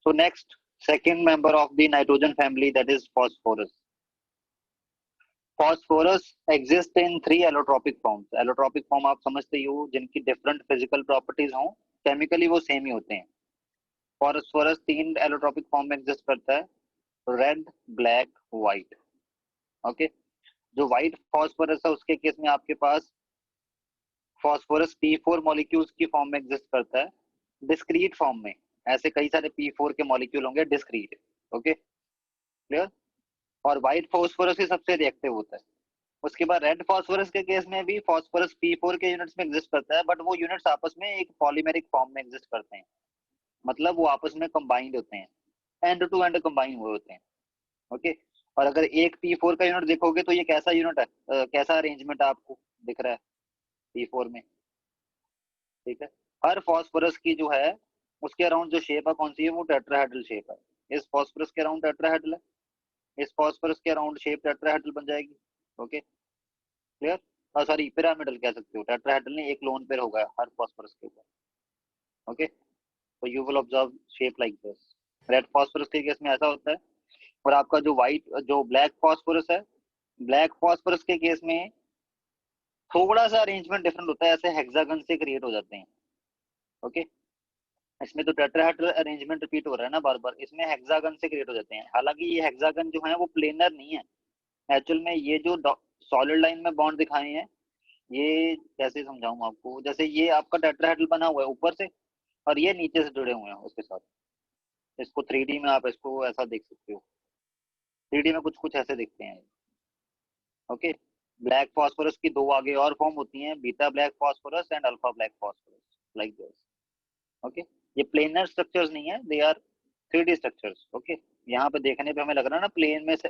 So next, second member of the nitrogen family, that is phosphorus. Phosphorus exists in three allotropic forms. Allotropic form आप समझते ही हो, जिनकी different physical properties हों, chemically वो same ही होते हैं. Phosphorus तीन allotropic form में exist करता है, red, black, white. Okay, जो white phosphorus है उसके केस में आपके पास phosphorus P4 molecules की फॉर्म में एग्जिस्ट करता है, डिस्क्रीट फॉर्म में. ऐसे कई सारे P4 के मॉलिक्यूल होंगे डिस्क्रीट. Okay, clear. और व्हाइट फॉस्फोरस ही सबसे रिएक्टिव होता है. उसके बाद रेड फॉस्फोरस के केस में भी फॉस्फोरस P4 के यूनिट्स में एग्जिस्ट करता है, बट वो यूनिट्स आपस में एक पॉलीमेरिक फॉर्म में एग्जिस्ट करते हैं, मतलब वो आपस में कंबाइंड होते हैं, एंड टू एंड कंबाइन हुए होते हैं. ओके, और अगर एक P4 का यूनिट देखोगे तो ये कैसा यूनिट है, कैसा अरेंजमेंट आपको दिख रहा है P4 में. ठीक है, हर फॉस्फोरस की जो है उसके अराउंड जो शेप है कौन सी है, वो टेट्राहेड्रल शेप है. इस फॉस्फोरस के अराउंड टेट्राहेड्रल है, इस फॉस्फोरस के अराउंड शेप टेट्राहेड्रल बन जाएगी. Okay, clear. सॉरी, पिरामिडल कह सकते हो, टेट्राहेड्रल नहीं, एक लोन पेयर होगा हर फॉस्फोरस के ऊपर. ओके, तो you will observe shape like this. Red phosphorus के केस में ऐसा होता है. और आपका जो ब्लैक फॉस्फोरस है, ब्लैक फॉस्फोरस के केस में थोड़ा सा अरेंजमेंट डिफरेंट होता है, ऐसे हेक्सागन से क्रिएट हो जाते हैं. ओके, इसमें तो टेट्राहेड्रल अरेंजमेंट रिपीट हो रहा है ना बार बार, इसमें हेक्सागन से क्रिएट हो जाते हैं. हालांकि ये हेक्सागन जो है वो प्लेनर नहीं है एक्चुअल में. ये जो सॉलिड लाइन में बॉन्ड दिखाए हैं, ये कैसे समझाऊं आपको, जैसे ये आपका टेट्राहेड्रल बना हुआ है ऊपर से और ये नीचे से जुड़े हुए हैं उसके साथ. इसको 3D में आप इसको ऐसा देख सकते हो, 3D में कुछ कुछ ऐसे दिखते हैं. ओके, ब्लैक फॉस्फोरस की दो आगे और फॉर्म होती हैं, beta black phosphorus and alpha black phosphorus, like this. Okay, ये प्लेनर स्ट्रक्चर्स नहीं है, they are 3D structures. Okay, यहाँ पे देखने पे हमें लग रहा है ना प्लेन में से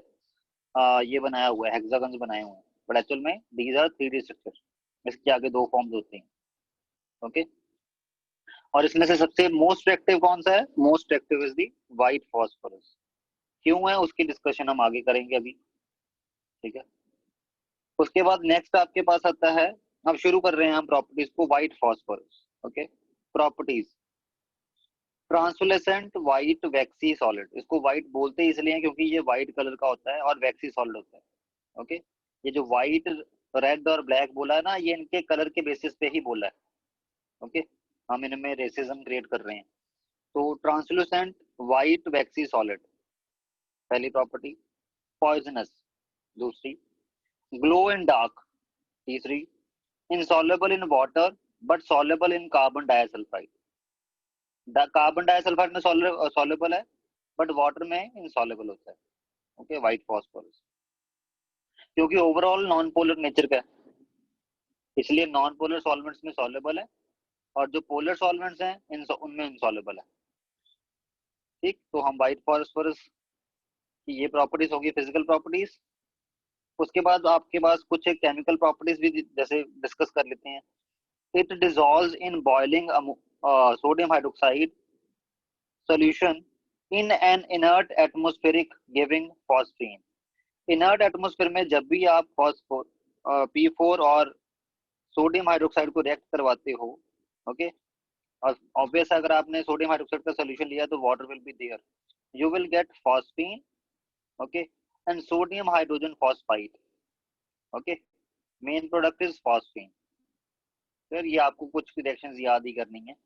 ये बनाया हुआ है, हेक्सागन्स बनाए हुए हैं, बट एक्चुअल में दीज आर 3D स्ट्रक्चर्स. इसके आगे दो फॉर्म्स होते हैं. ओके, और इसमें से सबसे मोस्ट एक्टिव कौन सा है, most active is the white phosphorus. क्यों है उसकी डिस्कशन हम आगे करेंगे अभी. ठीक है, उसके बाद नेक्स्ट आपके पास आता है, अब शुरू कर रहे हैं हम प्रॉपर्टीज को, white phosphorus. Okay, properties. Translucent white waxy solid. इसको व्हाइट बोलते ही इसलिए हैं क्योंकि ये व्हाइट कलर का होता है और वैक्सी सॉलिड होता है. ओके, ये जो व्हाइट, रेड और ब्लैक बोला है ना, ये इनके कलर के बेसिस पे ही बोला है. ओके, हम इनमें रेसिज्म क्रिएट कर रहे हैं. तो ट्रांसलूसेंट व्हाइट वैक्सी सॉलिड, पहली प्रॉपर्टी. पॉइजनस, दूसरी. ग्लो इन डार्क, तीसरी. Insoluble in water but soluble in carbon disulphide. Carbon disulphide में सॉल्युबल है बट वाटर में इनसॉल्युबल होता है. ओके, व्हाइट फॉस्फोरस क्योंकि ओवरऑल नॉन पोलर नेचर का है, इसलिए नॉन पोलर सॉल्वेंट्स में सॉल्युबल है और जो पोलर सॉल्वेंट्स हैं उनमें इनसॉल्युबल है. ठीक, तो हम व्हाइट फॉस्फोरस की ये प्रॉपर्टीज होगी फिजिकल प्रॉपर्टीज. उसके बाद आपके पास कुछ केमिकल प्रॉपर्टीज भी जैसे डिस्कस कर लेते हैं. It dissolves in boiling sodium hydroxide solution in an inert atmospheric giving phosphine. Inert atmosphere में जब भी आप P4 और सोडियम हाइड्रोक्साइड को रिएक्ट करवाते हो, ओके, और ऑब्वियस अगर आपने सोडियम हाइड्रोक्साइड का सॉल्यूशन लिया तो water will be there, you will get phosphine. Okay, and sodium hydrogen phosphide. Okay, main product is phosphine. फिर ये आपको कुछ रिएक्शंस याद ही करनी है.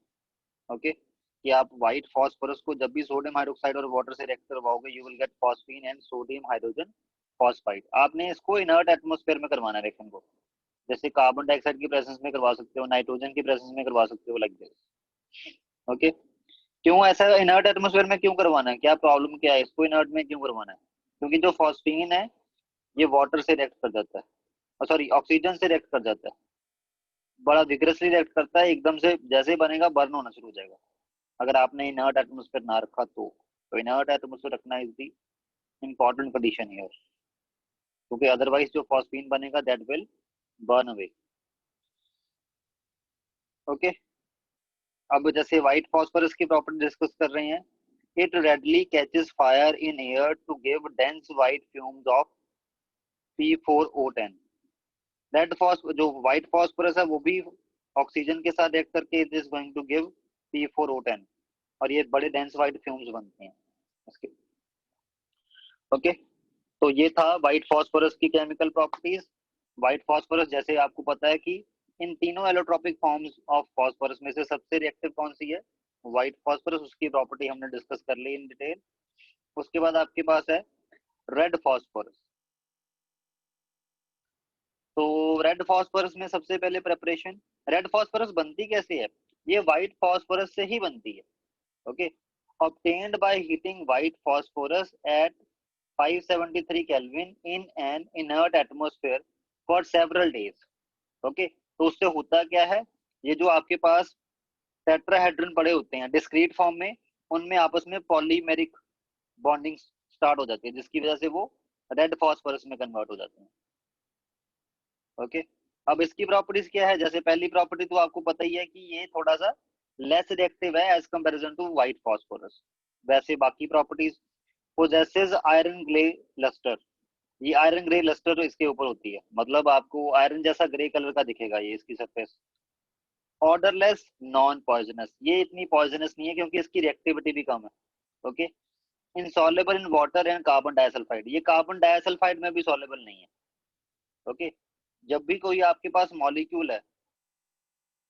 ओके, कि आप व्हाइट फॉस्फोरस को जब भी सोडियम हाइड्रोक्साइड और वाटर से रिएक्ट करवाओगे, you will get phosphine and sodium hydrogen phosphide. आपने इसको इनर्ट एटमॉस्फेयर में करवाना है रिएक्शन को, जैसे कार्बन डाइऑक्साइड की प्रेजेंस में करवा सकते हो, नाइट्रोजन की प्रेजेंस में करवा सकते हो, लाइक दिस. ओके, क्यों ऐसा इनर्ट एटमॉस्फेयर में क्यों करवाना है, क्या प्रॉब्लम क्या है, इसको इनर्ट में क्यों करवाना है? क्योंकि जो फॉस्फीन है ये वाटर से रिएक्ट कर जाता है, सॉरी ऑक्सीजन से रिएक्ट कर जाता है, बड़ा विग्रसली रिएक्ट करता है, एकदम से जैसे बनेगा बर्न होना शुरू हो जाएगा अगर आपने इनर्ट एटमॉस्फेयर ना रखा तो इनर्ट एटमॉस्फेयर रखना is the important condition here, क्योंकि अदरवाइज जो फॉस्फीन बनेगा that will burn away. Okay, अब जैसे व्हाइट फॉस्फोरस की प्रॉपर्टी डिस्कस कर रहे हैं. It readily catches fire in air to give dense white fumes of P4O10. That जो व्हाइट फॉस्फोरस है वो भी ऑक्सीजन के साथ रिएक्ट करके it is going to give P4O10. और ये बड़े डेंस व्हाइट फ्यूम्स बनते हैं इसके। ओके, तो ये था व्हाइट फास्फोरस की केमिकल प्रॉपर्टीज। व्हाइट फास्फोरस जैसे आपको पता है कि इन तीनों एलोट्रोपिक फॉर्म्स ऑफ फास्फोरस में से सबसे रिएक्टिव कौन सी है, व्हाइट फास्फोरस। उसकी प्रॉपर्टी हमने डिस्कस कर ली इन डिटेल। उसके बाद आपके पास है रेड फास्फोरस। तो रेड फास्फोरस में सबसे पहले प्रिपरेशन, रेड फास्फोरस बनती कैसे है, ये व्हाइट फास्फोरस से ही बनती है। Okay, obtained by heating white phosphorus at 573 Kelvin in an inert atmosphere for several days. Okay, तो उससे होता क्या है, ये जो आपके पास टेट्राहेड्रन पड़े होते हैं डिस्क्रीट फॉर्म में, उनमें आपस में पॉलीमेरिक बॉन्डिंग स्टार्ट हो जाती है, जिसकी वजह से वो रेड फास्फोरस में कन्वर्ट हो जाते हैं। ओके, अब इसकी प्रॉपर्टीज क्या है, जैसे पहली प्रॉपर्टी तो आपको पता ही है कि ये थोड़ा सा लेस रिएक्टिव है as comparison to white phosphorus. वैसे बाकी properties, possesses iron grey lustre, ये आयरन ग्रे लस्टर इसके ऊपर होती है, मतलब आपको आयरन जैसा ग्रे कलर का दिखेगा ये इसकी सरफेस। ऑर्डरलेस, नॉन पॉइजनस, ये इतनी पॉइजनस नहीं है क्योंकि इसकी रिएक्टिविटी भी कम है। Okay, insoluble in water and carbon disulphide, ये कार्बन डाइसल्फाइड में भी सॉल्युबल नहीं है। ओके, जब भी कोई आपके पास मॉलिक्यूल है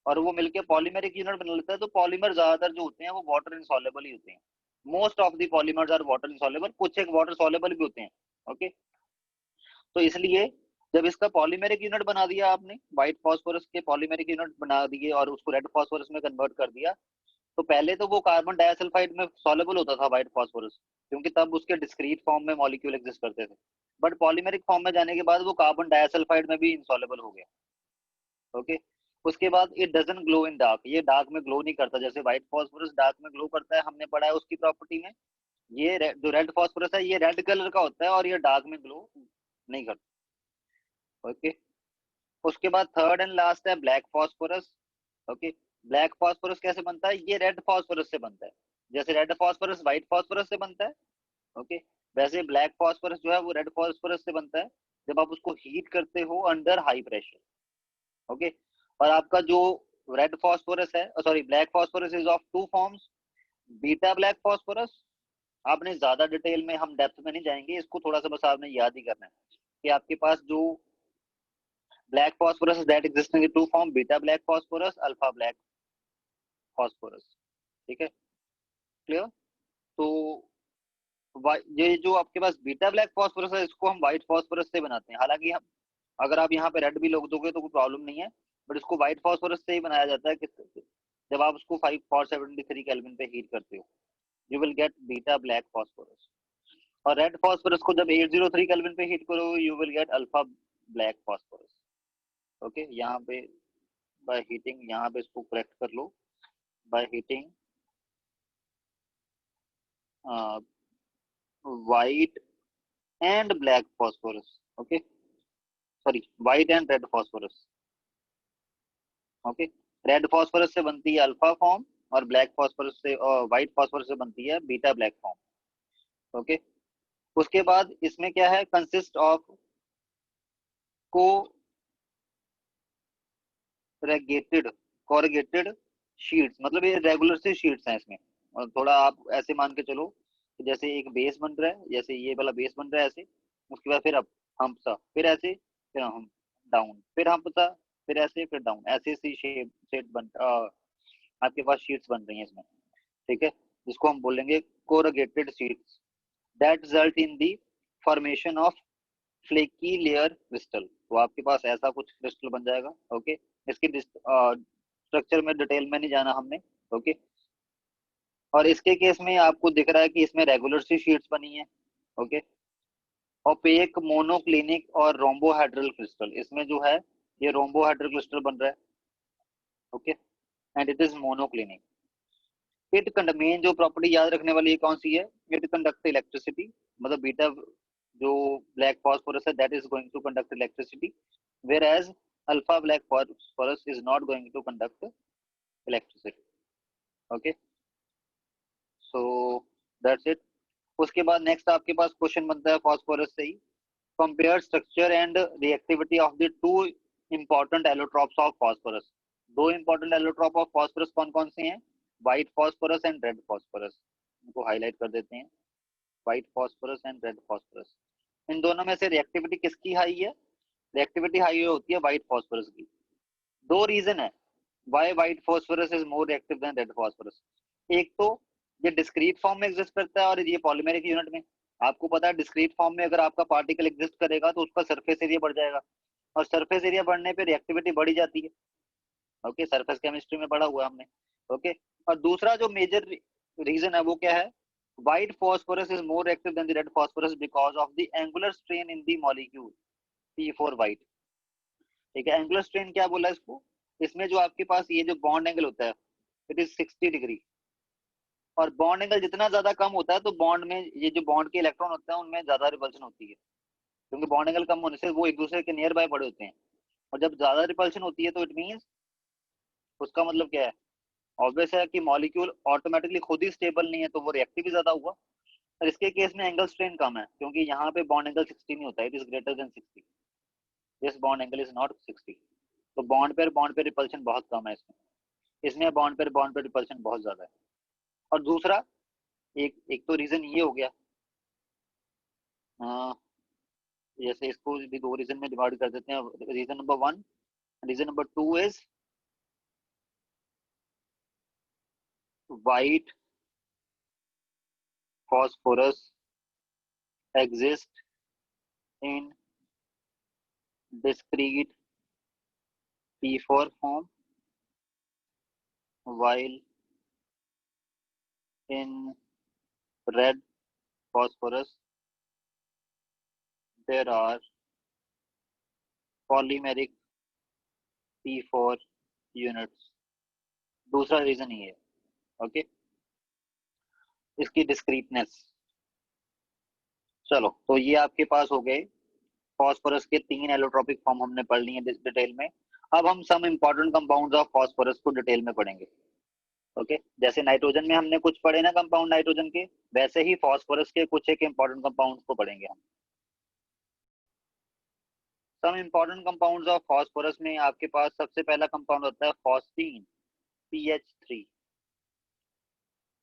और वो मिलके पॉलीमेरिक यूनिट बना लेता है, तो पॉलीमर ज्यादातर जो होते हैं वो वाटर इनसॉल्युबल ही होते हैं। Most of the polymers are water insoluble, कुछ एक वाटर सॉल्युबल भी होते हैं। ओके, तो इसलिए जब इसका पॉलीमेरिक यूनिट बना दिया आपने, व्हाइट फास्फोरस के पॉलीमेरिक यूनिट बना दिए और उसको रेड फास्फोरस में कन्वर्ट कर दिया, तो पहले तो वो कार्बन डाइसल्फाइड में सॉल्युबल होता था व्हाइट फास्फोरस, क्योंकि तब उसके डिस्क्रीट फॉर्म में मॉलिक्यूल एग्जिस्ट करते थे। बट पॉलीमेरिक फॉर्म में जाने के बाद वो कार्बन डाइसल्फाइड में भी इनसॉल्युबल हो गया। ओके, उसके बाद it doesn't glow in dark, ये डार्क में ग्लो नहीं करता, जैसे व्हाइट फास्फोरस डार्क में ग्लो करता है, हमने पढ़ा है उसकी प्रॉपर्टी में। ये जो रेड फास्फोरस है ये रेड कलर का होता है और ये डार्क में ग्लो नहीं करता। ओके, उसके बाद थर्ड एंड लास्ट है black phosphorus. Okay, black phosphorus कैसे बनता है, ये रेड फास्फोरस से बनता है, जैसे रेड फास्फोरस व्हाइट फास्फोरस से बनता है। ओके, वैसे ब्लैक फास्फोरस जो है वो रेड फास्फोरस से बनता है जब आप उसको हीट करते हो अंडर हाई प्रेशर। ओके, और आपका जो रेड फास्फोरस है, sorry black phosphorus is of two forms, beta black phosphorus. आपने ज्यादा डिटेल में हम डेप्थ में नहीं जाएंगे, इसको थोड़ा सा बस आपने याद ही करना है कि आपके पास जो black phosphorus that exist in two form, beta black phosphorus, alpha black phosphorus. ठीक है, क्लियर। तो ये जो आपके पास बीटा ब्लैक फास्फोरस है इसको हम व्हाइट फास्फोरस से बनाते हैं, हालांकि हम अगर आप यहाँ पे रेड भी लोग दोगे तो कोई प्रॉब्लम नहीं है, बट इसको व्हाइट फास्फोरस से ही बनाया जाता है। जब आप उसको 5473 केल्विन पे हीट करते हो, you will get beta black phosphorus. और रेड फास्फोरस को जब 803 केल्विन पे हीट करो, you will get alpha black phosphorus. Okay, यहाँ पे बाय हीटिंग, यहाँ पे इसको करेक्ट कर लो, by heating white and black phosphorus. Okay, sorry white and red phosphorus. Okay, red phosphorus से बनती है अल्फा फॉर्म और ब्लैक फास्फोरस से व्हाइट फास्फोरस से बनती है बीटा ब्लैक फॉर्म। ओके, उसके बाद इसमें क्या है, कंसिस्ट ऑफ को रेगेटेड कोरिगेटेड शीट्स, मतलब ये रेगुलर से शीट्स हैं इसमें। और थोड़ा आप ऐसे मान के चलो कि जैसे एक बेस बन रहा है, जैसे ये वाला बेस बन रहा है ऐसे, उसके बाद फिर अप हम्प सा, फिर ऐसे, फिर हम डाउन, फिर हम्प सा, फिर ऐसे, फिर डाउन, ऐसे सी शेप सेट बन आपके पास शीट्स बन रही हैं इसमें। ठीक है, जिसको हम बोलेंगे corrugated sheets that result in the formation of flaky layer crystal. तो आपके पास ऐसा कुछ क्रिस्टल बन जाएगा। ओके, इसकी स्ट्रक्चर में डिटेल में नहीं जाना हमने। ओके, और इसके केस में आपको दिख रहा है कि इसमें रेगुलर सी शीट्स बनी है। ओके, ओपेक मोनोक्लिनिक और रोम्बोहेड्रल क्रिस्टल, इसमें जो है ये रोम्बोहेड्रल क्रिस्टल बन रहा है। Okay, and it is monoclinic. It conduct, main जो प्रॉपर्टी याद रखने वाली है कौन सी है, इट कंडक्ट इलेक्ट्रिसिटी, मतलब बीटा जो ब्लैक फास्फोरस है that is going to conduct electricity, whereas alpha black phosphorus is not going to conduct electricity. Okay, so that's it. उसके बाद नेक्स्ट आपके पास क्वेश्चन बनता है फास्फोरस से ही, compare structure and reactivity of the two important allotropes of phosphorus. दो important allotrope of phosphorus कौन कौन से हैं, white phosphorus and red phosphorus, इनको हाईलाइट कर देते हैं, white phosphorus and red phosphorus. इन दोनों में से रिएक्टिविटी किसकी हाई है? रिएक्टिविटी हाई होती है व्हाइट फॉस्फोरस की। दो रीजन है why white phosphorus is more reactive than red phosphorus. एक तो ये डिस्क्रीट फॉर्म में एग्जिस्ट करता है और ये पॉलीमेरिक यूनिट में। आपको पता है डिस्क्रीट फॉर्म में अगर आपका पार्टिकल एग्जिस्ट करेगा तो उसका सरफेस एरिया बढ़ जाएगा, और सरफेस एरिया बढ़ने पे रिएक्टिविटी बढ़ी जाती है। ओके, सरफेस केमिस्ट्री में पढ़ा हुआ हमने। ओके, और दूसरा जो मेजर रीजन है वो क्या है? White phosphorus is more active than the red phosphorus because of the angular strain in the molecule P4 white. ठीक है, एंगुलर स्ट्रेन क्या बोला इसको? इसमें जो आपके पास ये जो बॉन्ड एंगल होता है इट इज 60 डिग्री, और बॉन्ड एंगल जितना ज्यादा कम होता है तो बॉन्ड में ये जो बॉन्ड के इलेक्ट्रॉन होते हैं उनमें ज्यादा रिपल्शन होती है, क्योंकि बॉन्ड एंगल कम होने से वो एक दूसरे के नियर बाय बड़े होते हैं। और जब ज्यादा रिपल्शन होती है तो इट मीन्स, उसका मतलब क्या है? ऑब्वियस है कि मॉलिक्यूल ऑटोमेटिकली खुद ही स्टेबल नहीं है, तो वो रिएक्टिव भी ज्यादा हुआ। और इसके केस में एंगल स्ट्रेन कम है क्योंकि यहाँ पे बॉन्ड एंगल 60 नहीं होता है, it is greater than 60। This bond angle is not 60, तो बॉन्ड पे रिपल्शन बहुत कम है इसमें। इसमें बॉन्ड पे रिपल्शन बहुत ज्यादा है। और दूसरा, एक तो रीजन ये हो गया, जैसे इसको भी दो रीजन में डिवाइड कर देते हैं। Region number 1, region number 2 is white phosphorus exist in discrete P4 form, while in red phosphorus there are polymeric P4 units। दूसरा रीजन ये है। ओके, इसकी डिस्क्रीटनेस। चलो, तो ये आपके पास हो गए फॉस्फोरस के 3 एलोट्रोपिक फॉर्म हमने पढ़ लिए डिटेल में। अब हम some important compounds of phosphorus को डिटेल में पढ़ेंगे। ओके, जैसे नाइट्रोजन में हमने कुछ पढ़े ना कंपाउंड नाइट्रोजन के, वैसे ही फॉस्फोरस के कुछ एक इंपॉर्टेंट कंपाउंड्स को पढ़ेंगे हम। Some important compounds of phosphorus में आपके पास सबसे पहला कंपाउंड होता है फॉस्फीन, PH3।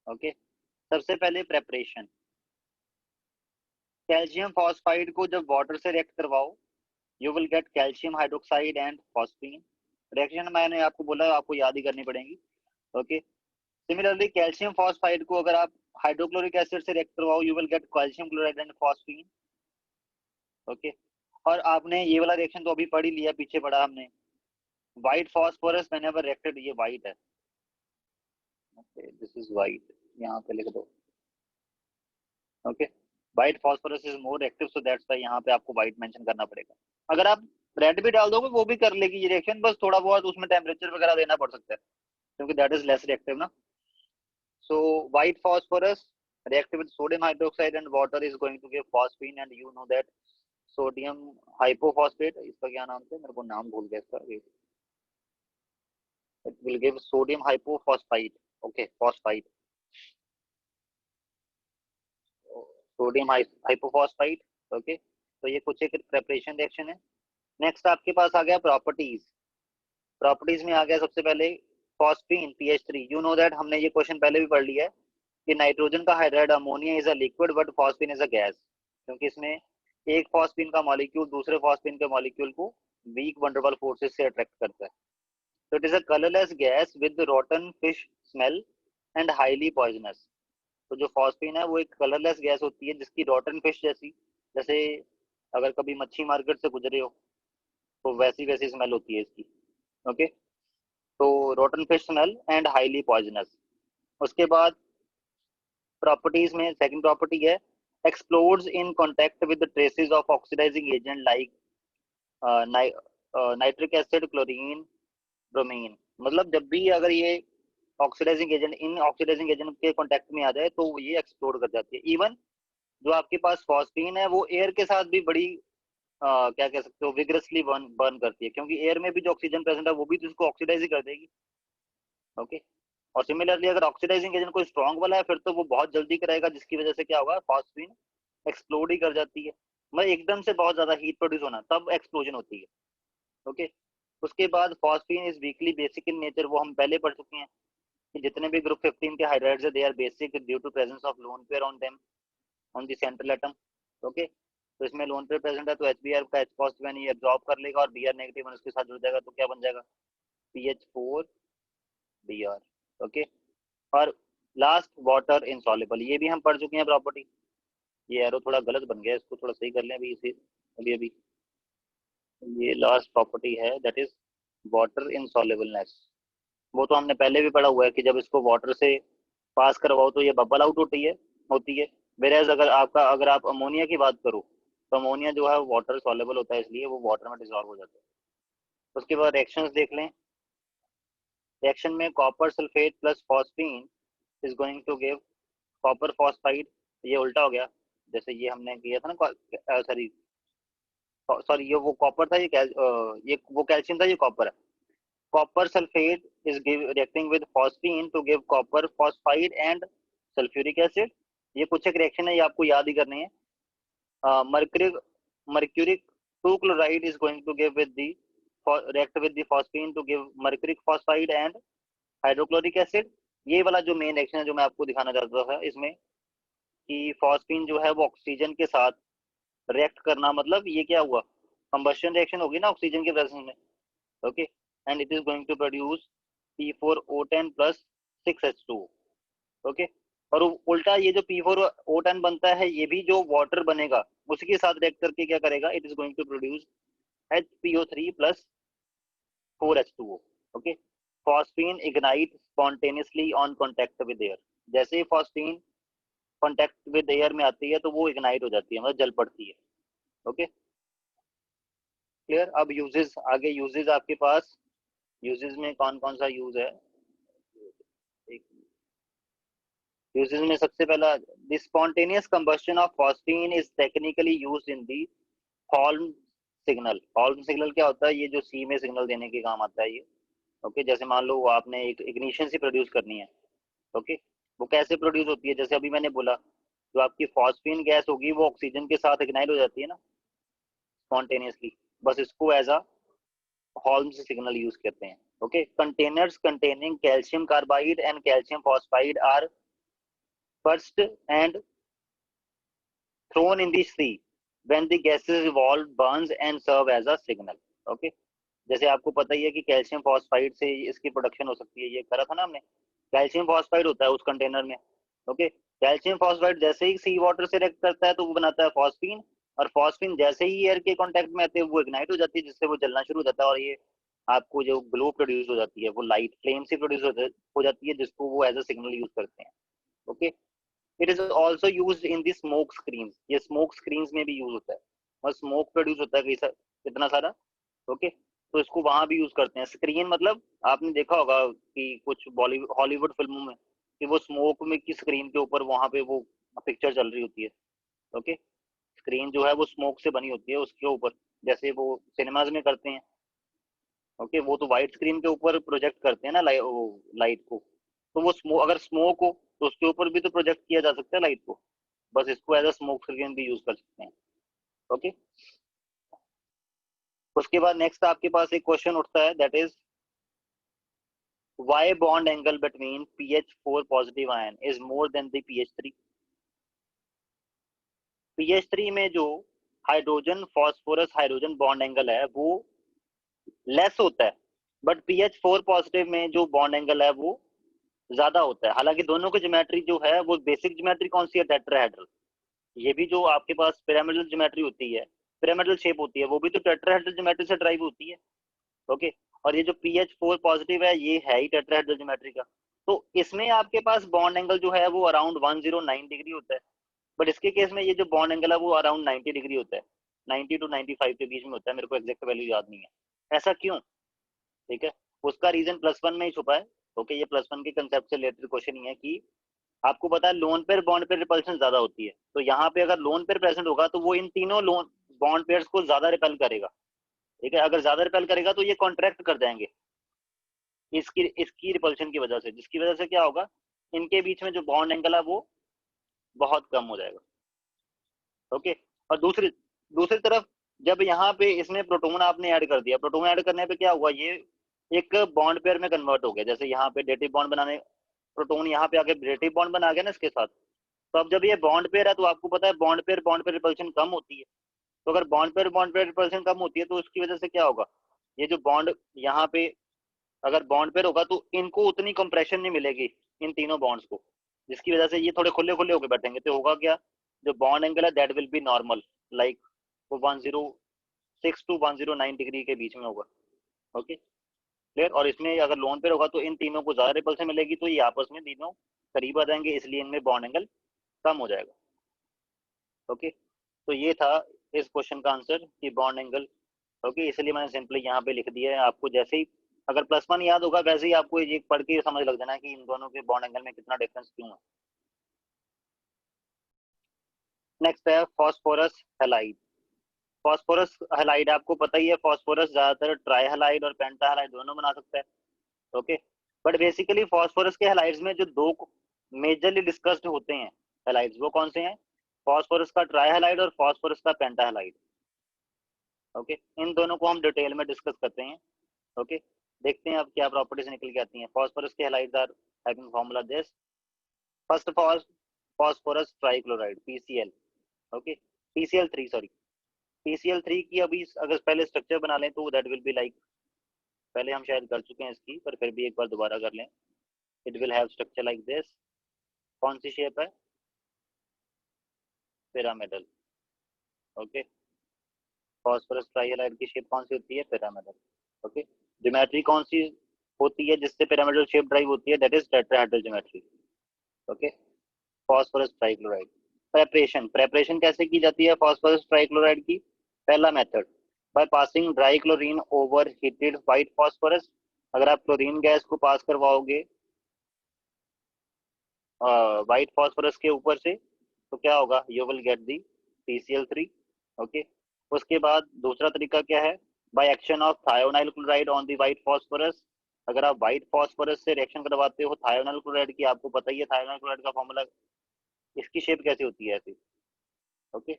ओके, सबसे पहले प्रेपरेशन, कैल्शियम फॉस्फाइड को जब वाटर से रिएक्ट करवाओ you will gate calcium hydroxide and phosphine. Reaction मैंने आपको बोला, आपको याद ही करनी पड़ेगी। ओके, सिमिलरली कैल्शियम फॉस्फाइड को अगर आप हाइड्रोक्लोरिक एसिड से रिएक्ट करवाओ you will gate calcium chloride and phosphine. Okay, और आपने ये वाला रिएक्शन तो अभी पढ़ ही लिया, पीछे पढ़ा हमने, व्हाइट फॉस्फोरस व्हेनेवर रिएक्टेड, ये व्हाइट है। ओके, दिस इज व्हाइट, यहाँ पे लिख दो। Okay, white phosphorus is more active, so that's why यहाँ पे आपको व्हाइट मेंशन करना पड़ेगा। अगर आप रेड भी डाल दोगे वो भी कर लेगी ये रिएक्शन, बस थोड़ा बहुत उसमें टेम्परेचर वगैरह देना पड़ सकता है क्योंकि दैट इज लेस रिएक्टिव ना। So white phosphorus react with sodium hydroxide and water is going to give phosphine, and you know that sodium hypophosphate, इसका क्या नाम था, मेरे को नाम भूल गया इसका। It will give sodium hypophosphite। Okay, phosphite, sodium hypophosphite। Okay, तो ये कुछ एक प्रेपरेशन रिएक्शन है। नेक्स्ट आपके पास आ गया प्रॉपर्टीज। प्रॉपर्टीज में आ गया सबसे पहले phosphine, PH3। You know that, हमने ये क्वेश्चन पहले भी पढ़ लिया है कि नाइट्रोजन का hydride ammonia is a liquid but phosphine is a gas, क्योंकि इसमें एक फॉस्फीन का मॉलिक्यूल दूसरे फॉस्फीन के मॉलिक्यूल को वीक वंडरबल फोर्सेस से अट्रैक्ट करता है। तो it is a colourless gas with रॉटन fish smell and highly poisonous. तो जो फॉस्फीन है वो एक कलरलेस गैस होती है जिसकी रॉटन फिश जैसी, जैसे अगर कभी मच्छी मार्केट से गुजरे हो तो वैसी वैसी स्मेल होती है इसकी। ओके, तो रॉटन fish smell and highly poisonous. उसके बाद प्रॉपर्टीज में सेकंड प्रॉपर्टी है explodes in contact with the traces of oxidizing agent like nitric acid, chlorine, bromine. मतलब जब भी अगर ये ऑक्सीडाइजिंग एजेंट इन ऑक्सीडाइजिंग एजेंट के कांटेक्ट में आ जाए तो ये एक्सप्लोड कर जाती है। इवन जो आपके पास फॉस्फीन है वो एयर के साथ भी बड़ी क्या कह सकते हो विग्रसली बर्न करती है, क्योंकि एयर में भी जो ऑक्सीजन प्रेजेंट है वो भी तो इसको ऑक्सीडाइज ही कर देगी। ओके, और सिमिलरली अगर ऑक्सीडाइजिंग एजेंट कोई स्ट्रॉन्ग वाला है फिर तो वो बहुत जल्दी कराएगा, जिसकी वजह से क्या होगा, फॉस्फीन एक्सप्लोड ही कर जाती है। मतलब एकदम से बहुत ज्यादा हीट प्रोड्यूस होना तब एक्सप्लोजन होती है। ओके, उसके बाद phosphine is weekly basic in nature, वो हम पहले पढ़ चुके हैं। कि जितने भी ग्रुप 15 के हाइड्राइड्स है they are basic due to presence of lone pair on them on the central atom. Okay, तो इसमें लोन पेयर प्रेजेंट है तो HBr का H पॉजिटिव यानी एब्जॉर्ब कर लेगा और Br नेगेटिव उसके साथ जुड़ जाएगा, तो क्या बन जाएगा PH4Br। ओके, और लास्ट वाटर इनसॉल्युबल, ये भी हम पढ़ चुके हैं प्रॉपर्टी। ये एरो थोड़ा गलत बन गया, इसको थोड़ा सही कर लें अभी इसे, अभी ये लास्ट प्रॉपर्टी है दैट इज वाटर इनसॉल्युबलनेस। वो तो हमने पहले भी पढ़ा हुआ है कि जब इसको वाटर से पास करवाओ तो ये बबल आउट होती है। वेराज अगर आप अमोनिया की बात करो तो अमोनिया जो है वाटर सॉल्युबल होता है, इसलिए वो वाटर में डिसॉल्व हो जाता है। उसके बाद रिएक्शंस देख लें। रिएक्शन में copper sulphate plus phosphine is going to give copper phosphide. ये उल्टा हो गया, जैसे ये हमने किया था ना, सॉरी ये वो कॉपर था, ये वो कैल्शियम था, ये कॉपर है। Copper sulphate is reacting with phosphine to give copper phosphide and sulphuric acid. ये कुछ एक रिएक्शन है, ये आपको याद ही करनी है। mercuric 2 chloride is going to give with the react with the phosphine to give mercuric phosphide and hydrochloric acid। ये वाला जो मेन रिएक्शन है जो मैं आपको दिखाना चाहता था इसमें कि फॉस्फीन जो है वो ऑक्सीजन के साथ रिएक्ट करना, मतलब ये क्या हुआ, कंबशन रिएक्शन होगी ना ऑक्सीजन के प्रेजेंस में। Okay, and it is going to produce P4O10 plus 6H2। Okay, और उल्टा ये जो P4O10 बनता है ये भी जो वाटर बनेगा उसी के साथ रिएक्ट करके क्या करेगा, it is going to produce HPO3 plus 4H2O। Okay, phosphine ignite spontaneously on contact with air. जैसे ही फॉस्फीन कॉन्टेक्ट विद एयर में आती है तो वो इग्नाइट हो जाती है, मतलब जल पड़ती है। Okay, clear. अब यूजेस, आगे यूजेस आपके पास, यूजेस में कौन कौन सा यूज है। यूजेस में सबसे पहला, the spontaneous combustion of phosphine is technically used in the haulm signal. Haulm signal क्या होता है, ये जो सी में सिग्नल देने के काम आता है ये। ओके, जैसे मान लो आपने एक इग्निशन से प्रोड्यूस करनी है। ओके, वो कैसे प्रोड्यूस होती है, जैसे अभी मैंने बोला जो आपकी फॉस्फीन गैस होगी वो ऑक्सीजन के साथ इग्नाइट हो जाती है ना स्पॉन्टेनियसली, बस इसको as a Holme signal use करते हैं। Okay, containers containing calcium carbide and calcium phosphide are burst and thrown in the sea when the gases evolved burns and serve as a signal। okay, जैसे आपको पता ही है कि calcium phosphide से इसकी production हो सकती है, ये करा था ना हमने। कैल्शियम फॉस्फाइड होता है उस कंटेनर में। ओके, कैल्शियम फॉस्फाइड जैसे ही सी वाटर से रिएक्ट करता है तो वो बनाता है फॉस्फीन, और फॉस्फीन जैसे ही एयर के कांटेक्ट में आते हैं वो इग्नाइट हो जाती है, जिससे वो जलना शुरू हो जाता है और ये आपको जो ग्लो प्रोड्यूस हो जाती है वो लाइट फ्लेम से प्रोड्यूस हो जाती है, जिसको वो एज अ सिग्नल यूज करते हैं। Okay, it is also use in the smoke screen. ये स्मोक स्क्रीन में भी यूज होता है, और स्मोक प्रोड्यूस होता है कितना सारा। ओके, तो इसको वहां भी यूज करते हैं। स्क्रीन मतलब आपने देखा होगा कि कुछ बॉलीवुड हॉलीवुड फिल्मों में कि वो स्मोक में की स्क्रीन के ऊपर वहां पे वो पिक्चर चल रही होती है। ओके, स्क्रीन जो है वो स्मोक से बनी होती है, उसके ऊपर जैसे वो सिनेमाज में करते हैं। ओके, वो तो व्हाइट स्क्रीन के ऊपर प्रोजेक्ट करते हैं ना लाइट को, तो वो स्मोक, अगर स्मोक हो तो उसके ऊपर भी तो प्रोजेक्ट किया जा सकता है लाइट को, बस इसको एज अ स्मोक स्क्रीन भी यूज कर सकते हैं। ओके, उसके बाद नेक्स्ट आपके पास एक क्वेश्चन उठता है that is why bond angle between pH4 positive ion is more than the pH3। pH3 में जो hydrogen phosphorus hydrogen bond angle है वो लेस होता है, बट pH4 पॉजिटिव में जो बॉन्ड एंगल है वो ज्यादा होता है। हालांकि दोनों की ज्योमेट्री जो है वो बेसिक ज्योमेट्री कौन सी है, टेट्राहेड्रल। ये भी जो आपके पास पिरामिडल ज्योमेट्री होती है, पिरामिडल शेप होती है, वो भी तो टेट्राहेड्रल ज्योमेट्री से ड्राइव होती है। ओके, और ये जो PH4 पॉजिटिव है ये है ही टेट्राहेड्रल ज्योमेट्री का, तो इसमें आपके पास बॉन्ड एंगल जो है वो अराउंड 109 डिग्री होता है, बट इसके केस में ये जो बॉन्ड एंगल है वो अराउंड 90 डिग्री होता है, 90 टू 95 के बीच में होता है। मेरे को एग्जैक्ट वैल्यू याद नहीं है, ऐसा क्यों, ठीक है। उसका रीजन +1 में ही छुपा है। ओके, ये +1 के कंसेप्ट से रिलेटेड क्वेश्चन ही है कि आपको पता है lone pair bond pair repulsion ज्यादा होती है, तो यहाँ पे अगर लोन पेयर प्रेजेंट होगा तो वो इन तीनों लोन बॉन्ड पेयर्स को ज्यादा रिपेल करेगा। ठीक है, अगर ज्यादा रिपेल करेगा तो ये कॉन्ट्रैक्ट कर जाएंगे इसकी रिपल्शन की वजह से, जिसकी वजह से क्या होगा, इनके बीच में जो बॉन्ड एंगल है वो बहुत कम हो जाएगा। ओके, और दूसरी तरफ जब यहाँ पे इसमें प्रोटोन आपने ऐड कर दिया, प्रोटोन ऐड करने पे क्या हुआ, ये एक बॉन्ड पेयर में कन्वर्ट हो गया। जैसे यहाँ पे डेटिव बॉन्ड बनाने प्रोटॉन यहाँ पे आके रिलेटिव बॉन्ड बना गया ना इसके साथ। तो अब जब ये बॉन्ड पेयर है तो आपको पता है बॉन्ड पेयर रिपल्शन कम होती है। तो अगर बॉन्ड पेयर रिपल्शन कम होती है तो उसकी वजह से क्या होगा, ये जो बॉन्ड यहाँ पे अगर बॉन्ड पेयर होगा तो इनको उतनी कंप्रेशन नहीं मिलेगी इन तीनों बॉन्ड्स को, जिसकी वजह से ये थोड़े खुले खुले होकर बैठेंगे। तो होगा क्या, जो बॉन्ड एंगल है that will be normal, like वो 106 टू 109 डिग्री के बीच में होगा। Okay clear. और इसमें अगर लोन पेयर होगा तो इन तीनों को ज्यादा रिपल्शन मिलेगी, तो ये आपस में तीनों करीब आ जाएंगे, इसलिए इनमें बॉन्ड एंगल कम हो जाएगा। ओके तो ये था इस क्वेश्चन का आंसर कि बॉन्ड एंगल। ओके इसलिए मैंने सिंपली यहाँ पे लिख दिया है। आपको जैसे ही अगर +1 याद होगा वैसे ही आपको ये पढ़ के समझ लग जाना है कि इन दोनों के बॉन्ड एंगल में कितना डिफरेंस क्यों है। नेक्स्ट है फॉस्फोरस हैलाइड। फॉस्फोरस हैलाइड आपको पता ही है, फॉस्फोरस ज्यादातर ट्राई हैलाइड और पेंटा हैलाइड दोनों बना सकता है। ओके बट बेसिकली फॉस्फोरस के हैलाइड्स में जो दो मेजरली डिस्कस्ड होते हैं हैलाइड्स, वो कौन से हैं, फॉस्फोरस का ट्राई हैलाइड और फॉस्फोरस का पेंटा हैलाइड। ओके इन दोनों को हम डिटेल में डिस्कस करते हैं। ओके देखते हैं अब क्या प्रॉपर्टीज निकल के आती हैं। फॉस्फोरस के halides are having formula this. First of all phosphorus trichloride PCl। Okay PCl3 sorry PCl3 की अभी अगर पहले स्ट्रक्चर बना लें तो दैट विल बी लाइक, पहले हम शायद कर चुके हैं इसकी पर फिर भी एक बार दोबारा कर लें। It will have structure like this. कौन सी शेप है, पिरामिडल। ओके फॉस्फोरस ट्राइहाइलाइड की शेप कौन सी होती है, पिरामिडल। ओके ज्योमेट्री कौन सी होती है जिससे पिरामिडल शेप ड्राइव होती है, that is tetrahedral geometry. Okay phosphorus trichloride preparation कैसे की जाती है फॉस्फोरस ट्राइक्लोराइड की। पहला method by passing dry chlorine over heated white phosphorus. अगर आप क्लोरीन गैस को पास करवाओगे व्हाइट फॉस्फोरस के ऊपर से तो क्या होगा, you will get the PCl3। Okay उसके बाद दूसरा तरीका क्या है, bye action of thionyl chloride on the white phosphorus. अगर आप व्हाइट फॉस्फोरस से रिएक्शन करवाते हो थायोनाइल क्लोराइड की, आपको पता ही है थायोनाइल क्लोराइड का फॉर्मूला, इसकी शेप कैसी होती है ऐसी। ओके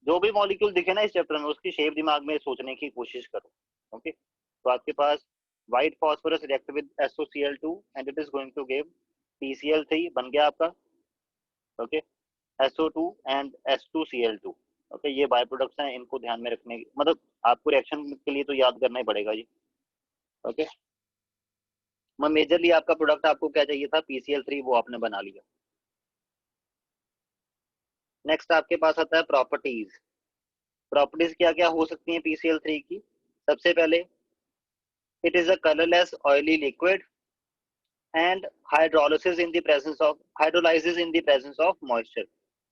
जो भी मॉलिक्यूल दिखे ना इस चैप्टर में उसकी शेप दिमाग में सोचने की कोशिश करो। ओके तो आपके पास white phosphorus react with SOCl2 and it is going to give PCl3 बन गया आपका। Okay SO2 and S2Cl2। Okay ये बाय प्रोडक्ट्स हैं, इनको ध्यान में रखने मतलब आपको रिएक्शन के लिए तो याद करना ही पड़ेगा जी। ओके मेजरली आपका प्रोडक्ट आपको क्या चाहिए था, PCl3, वो आपने बना लिया। नेक्स्ट आपके पास आता है प्रॉपर्टीज। प्रॉपर्टीज क्या क्या हो सकती हैं PCl3 की। सबसे पहले it is a colourless oily liquid and hydrolysis in the presence of moisture.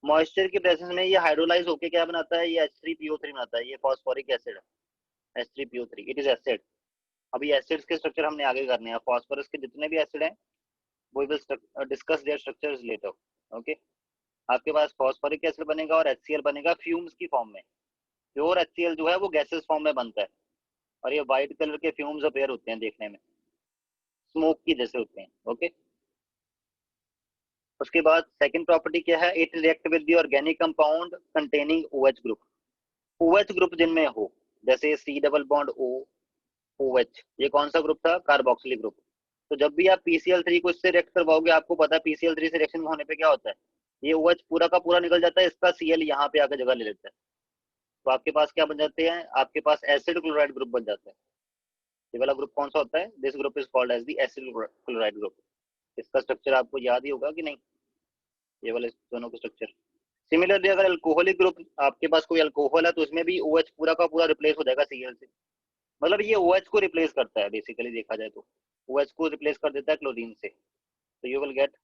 Moisture की प्रेजेंस में ये हाइड्रोलाइज होके क्या बनाता है, ये H3PO3 बनाता है। ये फॉस्फोरिक एसिड है H3PO3, इट इज एसिड। अभी एसिड्स के स्ट्रक्चर हमने आगे करने हैं। फॉस्फोरस के जितने भी एसिड हैं we will discuss their structures later. Okay आपके पास फॉस्फोरिक एसिड बनेगा और HCl बनेगा फ्यूम्स की फॉर्म में। प्योर HCl जो है वो गैसेस फॉर्म में बनता है और ये व्हाइट कलर के फ्यूम्स अपेयर होते हैं, देखने में स्मोक की जैसे होते हैं। ओके उसके बाद सेकंड प्रॉपर्टी क्या है, it react with the organic compound containing OH group. OH group जिनमें हो, जैसे C double bond O OH, ये कौन सा ग्रुप था, कार्बोक्सिलिक ग्रुप। तो जब भी आप PCl3 को इससे रिएक्ट करवाओगे आपको पता है PCl3 से रिएक्शन होने पे क्या होता है, ये OH पूरा का पूरा निकल जाता है, इसका Cl यहाँ पे आकर जगह ले लेता है। तो आपके पास क्या बन जाते हैं, आपके पास एसिड क्लोराइड ग्रुप बन जाता है। ये वाला ग्रुप कौन सा होता है, this group is called as the acid chloride group. इसका स्ट्रक्चर आपको याद ही होगा कि नहीं, ये वाले दोनों का स्ट्रक्चर। सिमिलरली अगर अल्कोहलिक ग्रुप आपके पास कोई अल्कोहल है तो उसमें भी OH पूरा का पूरा रिप्लेस हो जाएगा Cl से। मतलब ये OH को रिप्लेस करता है बेसिकली देखा जाए तो, OH को रिप्लेस कर देता है क्लोरीन से। तो यू विल गेट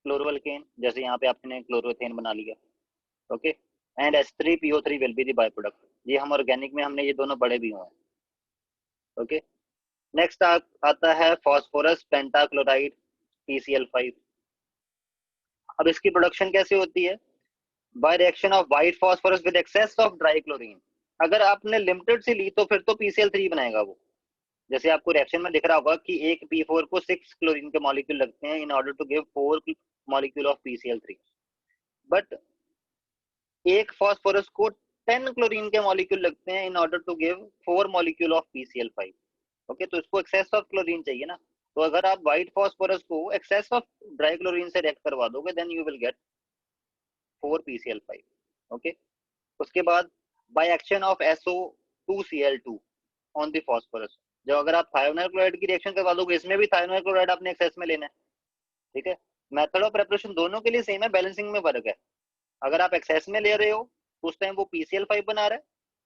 क्लोरोअल्केन, जैसे यहाँ पे आपने क्लोरोथेन बना लिया। Okay and H3PO3 will be the by product. ये हम ऑर्गेनिक में हमने ये दोनों बड़े भी हुए हैं। ओके नेक्स्ट आता है फॉस्फोरस पेंटाक्लोराइड PCl5। अब इसकी प्रोडक्शन कैसे होती है, by reaction of white phosphorus with excess of dry chlorine. अगर आपने लिमिटेड से ली तो फिर तो PCl3 बनाएगा वो। जैसे आपको रिएक्शन में दिख रहा होगा कि एक P4 को 6 क्लोरीन के मॉलिक्यूल लगते हैं in order to give 4 molecule of PCl3। But एक फॉस्फोरस को 10 क्लोरीन के मॉलिक्यूल लगते हैं in order to give 4 molecule of PCl5। Okay तो इसको एक्सेस ऑफ क्लोरीन चाहिए ना, तो अगर आप व्हाइट फॉस्फोरस को एक्सेस ऑफ ड्राई क्लोरीन से रिएक्ट करवा दोगे then you will get 4PCl5. Okay, उसके बाद by action of SO2Cl2 on the phosphorus, जब अगर आप थायोनाइल क्लोराइड की रिएक्शन करवा दोगे, इसमें भी थायोनाइल क्लोराइड आपने एक्सेस में लेना है, ठीक है। मेथड ऑफ प्रेपरेशन दोनों के लिए सेम है, बैलेंसिंग में फर्क है। अगर आप एक्सेस में ले रहे हो तो उस टाइम वो PCl5 बना रहा है,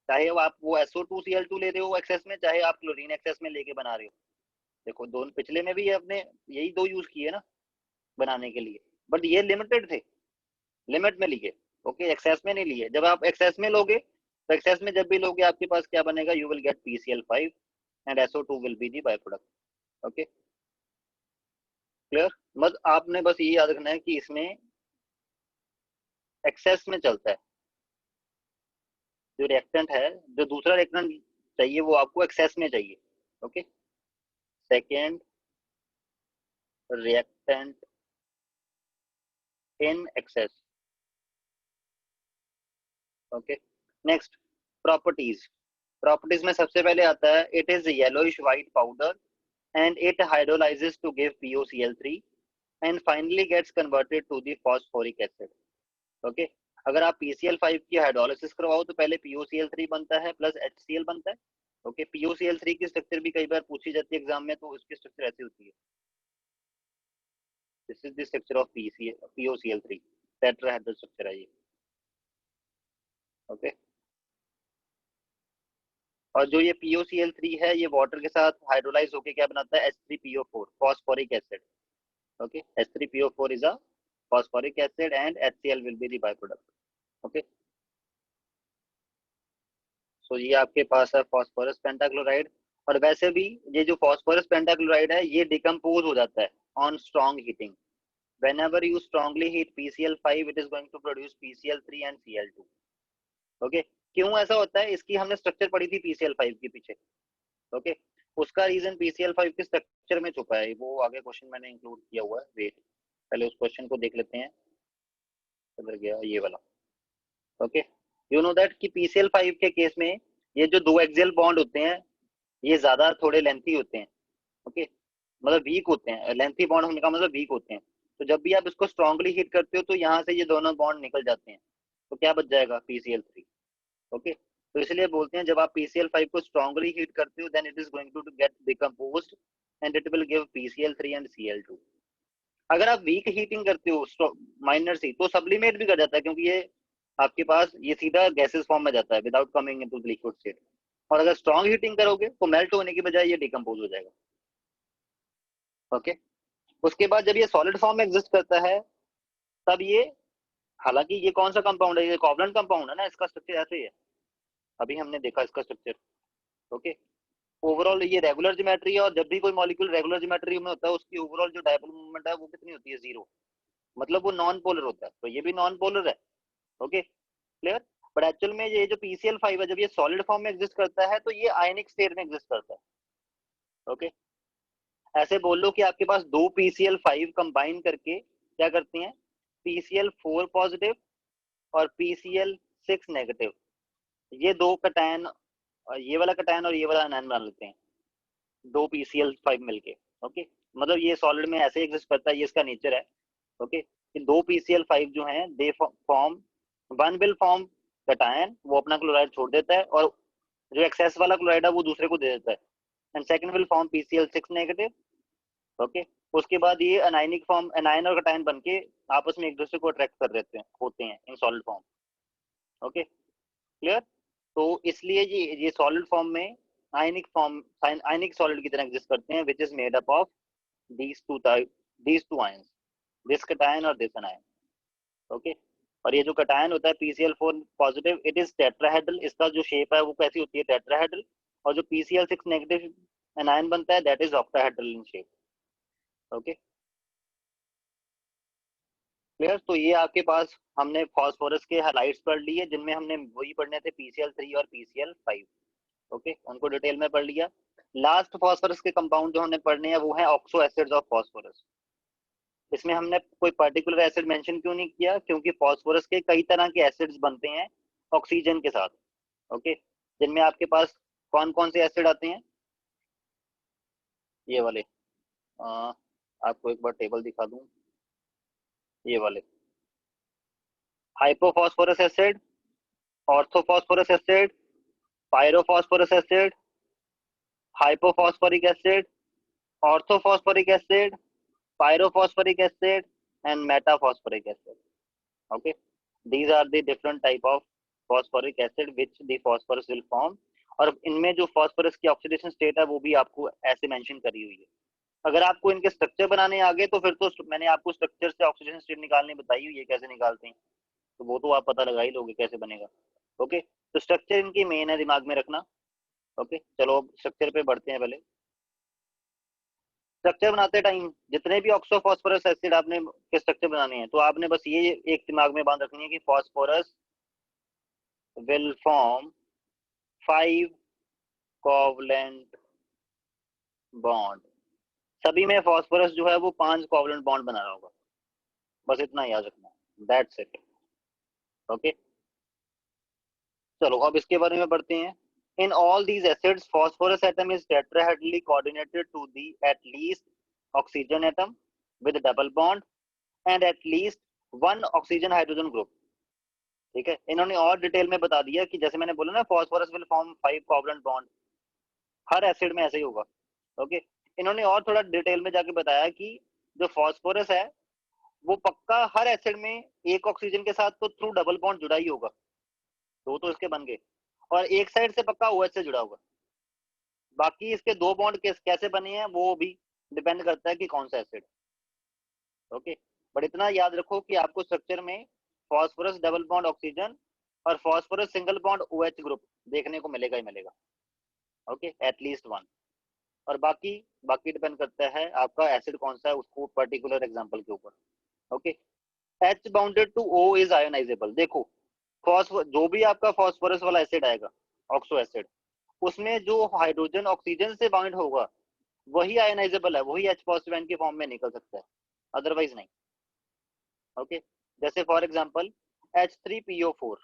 चाहे वो आप वो SO2Cl2 ले रहे हो एक्सेस में, चाहे आप क्लोरीन एक्सेस में लेके बना रहे हो। देखो दोनों पिछले में भी आपने यही दो यूज किए ना बनाने के लिए, बट ये लिमिटेड थे, लिमिट में लिए, ओके, एक्सेस में नहीं लिए। जब आप एक्सेस में लोगे तो एक्सेस में जब भी लोगे आपके पास क्या बनेगा, you will gate PCl5 and SO2 will be the by product. Okay, clear. बस आपने बस ये याद रखना है कि इसमें एक्सेस में चलता है, जो रिएक्टेंट है, जो दूसरा रिएक्टेंट चाहिए वो आपको एक्सेस में चाहिए। Okay, second reactant in excess. Okay, next properties. Properties में सबसे पहले आता है it is yellowish white powder and it hydrolyzes to give POCl3 and finally gets converted to the phosphoric acid. Okay, अगर आप PCl5 की हाइड्रोलिसिस करवाओ तो पहले POCl3 बनता है प्लस HCl बनता है। ओके, POCl3 की स्ट्रक्चर भी कई बार पूछी जाती है एग्जाम में, तो उसकी स्ट्रक्चर ऐसी होती है, this is the structure of POCl3, tetrahedral structure है ये। ओके, और जो ये POCl3 है ये वाटर के साथ हाइड्रोलाइज होके क्या बनाता है, H3PO4, phosphoric acid. Okay, H3PO4 is a phosphoric acid and HCl will be the byproduct. Okay, so ये आपके पास है फॉस्फोरस पेंटाक्लोराइड। और वैसे भी ये जो फॉस्फोरस पेंटाक्लोराइड है ये डिकम्पोज हो जाता है on strong heating. whenever you strongly heat PCl5 it is going to produce PCl3 and Cl2. okay, क्यों ऐसा होता है, इसकी हमने स्ट्रक्चर पढ़ी थी PCl5 के पीछे। ओके, उसका रीजन PCl5 के स्ट्रक्चर में छुपा है, वो आगे क्वेश्चन मैंने इंक्लूड किया हुआ है, वेट पहले उस क्वेश्चन को देख लेते हैं, किधर गया ये वाला। ओके, यू नो दैट कि PCl5 के केस में ये जो दो एक्सियल बॉन्ड होते हैं ये ज्यादा थोड़े लेंथी होते हैं। ओके, मतलब वीक होते हैं, लेंथी बॉन्ड होने का मतलब वीक होते हैं। तो जब भी आप इसको स्ट्रांगली हीट करते हो तो यहाँ से ये दोनों बॉन्ड निकल जाते हैं, तो क्या बच जाएगा, PCl3। ओके, तो इसलिए बोलते हैं जब आप PCl5 को स्ट्रांगली हीट करते हो then it is going to get decomposed and it will give PCl3 and Cl2। अगर आप वीक हीटिंग करते हो माइनर सी तो सब्लिमेट भी कर जाता है, क्योंकि ये आपके पास ये सीधा गैसेस फॉर्म में जाता है without coming into liquid state. और अगर स्ट्रॉन्ग हीटिंग करोगे तो मेल्ट होने की बजाय ये डिकम्पोज हो जाएगा। ओके, उसके बाद जब ये सॉलिड फॉर्म में एग्जिस्ट करता है तब ये, हालांकि ये कौन सा कंपाउंड है, ये कोवलेंट कंपाउंड है ना, इसका स्ट्रक्चर ऐसे ही है, अभी हमने देखा इसका स्ट्रक्चर। ओके, ओवरऑल ये रेगुलर ज्योमेट्री है, और जब भी कोई मॉलिक्यूल रेगुलर ज्योमेट्री में होता है उसकी ओवरऑल जो डायपोल मूवमेंट है वो कितनी होती है, 0, मतलब वो नॉन पोलर होता है, तो ये भी नॉन पोलर है। Okay, clear. बट एक्चुअल में ये जो PCl5 है जब ये सॉलिड फॉर्म में एग्जिस्ट करता है तो ये आयनिक स्टेट में एग्जिस्ट करता है। ओके, ऐसे बोल लो कि आपके पास दो PCl5 कंबाइन करके क्या करते हैं, PCl4 पॉजिटिव और PCl6 नेगेटिव, ये दो कटायन, ये वाला कटायन और ये वाला आयन बना लेते हैं, दो PCl5 मिलके। ओके, मतलब ये सॉलिड में ऐसे एग्जिस्ट करता है, ये इसका नेचर है। ओके, दो PCl5 जो हैं they form, one will form cation, वो अपना क्लोराइड छोड़ देता है, और जो एक्सेस वाला क्लोराइड है वो दूसरे को दे देता है, and second will form PCl6 negative. Okay, उसके बाद ये अनायनिक फॉर्म, एनायन और कटायन बनके आपस में एक दूसरे को अट्रैक्ट कर देते हैं, होते हैं in solid form. Okay, clear. तो इसलिए ये सॉलिड फॉर्म में आयनिक फॉर्म, आयनिक सॉलिड की तरह एग्जिस्ट करते हैं, which is made up of these two ions, this cation और this anion। ओके, और ये जो कटायन होता है PCl4 positive, it is tetrahedral, इसका जो शेप है वो कैसी होती है, टेट्राहेड्रल। और जो PCl6 नेगेटिव एनायन बनता है that is octahedral in shape. Okay, clear. तो ये आपके पास हमने फॉस्फोरस के हाइलाइट्स पढ़ लिए जिनमें हमने वही पढ़ने थे PCl3 और PCl5। ओके, उनको डिटेल में पढ़ लिया। लास्ट फॉस्फोरस के कंपाउंड जो हमने पढ़ने हैं वो है ऑक्सो एसिड्स ऑफ फॉस्फोरस। इसमें हमने कोई पर्टिकुलर एसिड मेंशन क्यों नहीं किया, क्योंकि फॉस्फोरस के कई तरह के एसिड्स बनते हैं ऑक्सीजन के साथ। ओके, जिनमें आपके पास कौन कौन से एसिड आते हैं, ये वाले आपको एक बार टेबल दिखा दूं, ये वाले hypophosphorous acid, orthophosphorous acid, pyrophosphorous acid, hypophosphoric acid, orthophosphoric acid, pyrophosphoric acid and metaphosphoric acid. Okay, these are the different type of phosphoric acid which the phosphorus will form. और इनमें जो phosphorus की oxidation state है वो भी आपको ऐसे mention करी हुई है। अगर आपको इनके स्ट्रक्चर बनाने आगे तो फिर तो मैंने आपको स्ट्रक्चर से ऑक्सीडेशन स्टेट निकालनी बताई हुई है कैसे निकालते हैं, तो वो तो आप पता लगा ही लोगे कैसे बनेगा। ओके, तो स्ट्रक्चर इनकी मेन है, दिमाग में रखना। ओके, चलो अब स्ट्रक्चर पे बढ़ते हैं। पहले स्ट्रक्चर बनाते टाइम जितने भी ऑक्सो फॉस्फोरस एसिड आपने के स्ट्रक्चर बनाने हैं तो आपने बस ये एक दिमाग में बांध रखनी है कि phosphorus will form 5 covalent bond. सभी में फॉस्फोरस जो है वो 5 कोवलेंट बॉन्ड बना रहा होगा, बस इतना याद रखना, दैट्स इट। ओके, चलो अब इसके बारे में बढ़ते हैं। In all these acids, phosphorus atom is tetrahedrally coordinated to the at least oxygen atom with double bond and at least one oxygen hydrogen group। ठीक है, इन्होंने और डिटेल में बता दिया कि जैसे मैंने बोला ना phosphorus will form 5 covalent bond, her acid में ऐसे ही होगा। ओके, इन्होंने और थोड़ा डिटेल में जाके बताया कि जो फॉस्फोरस है वो पक्का हर एसिड में एक ऑक्सीजन के साथ तो थ्रू डबल बॉन्ड जुड़ा ही होगा, दो तो इसके बन गए, और एक साइड से पक्का OH से जुड़ा होगा। बाकी इसके 2 बॉन्ड कैसे बने हैं वो भी डिपेंड करता है कि कौन सा एसिड। ओके, बट इतना याद रखो कि आपको स्ट्रक्चर में फॉस्फोरस डबल बॉन्ड ऑक्सीजन और phosphorus single bond OH group देखने को मिलेगा ही मिलेगा। Okay, at least one. और बाकी बाकी डिपेंड करता है आपका एसिड कौन सा है उसको पर्टिकुलर एग्जांपल के ऊपर। Okay, H bounded to O is ionisable. देखो जो भी आपका फॉस्फोरस वाला एसिड आएगा ऑक्सो एसिड, उसमें जो हाइड्रोजन ऑक्सीजन से बाउंड होगा वही आयोनाइजेबल है, वही H पॉजिटिव आयन की फॉर्म में निकल सकता है, अदरवाइज नहीं। ओके, जैसे फॉर एग्जांपल H3PO4।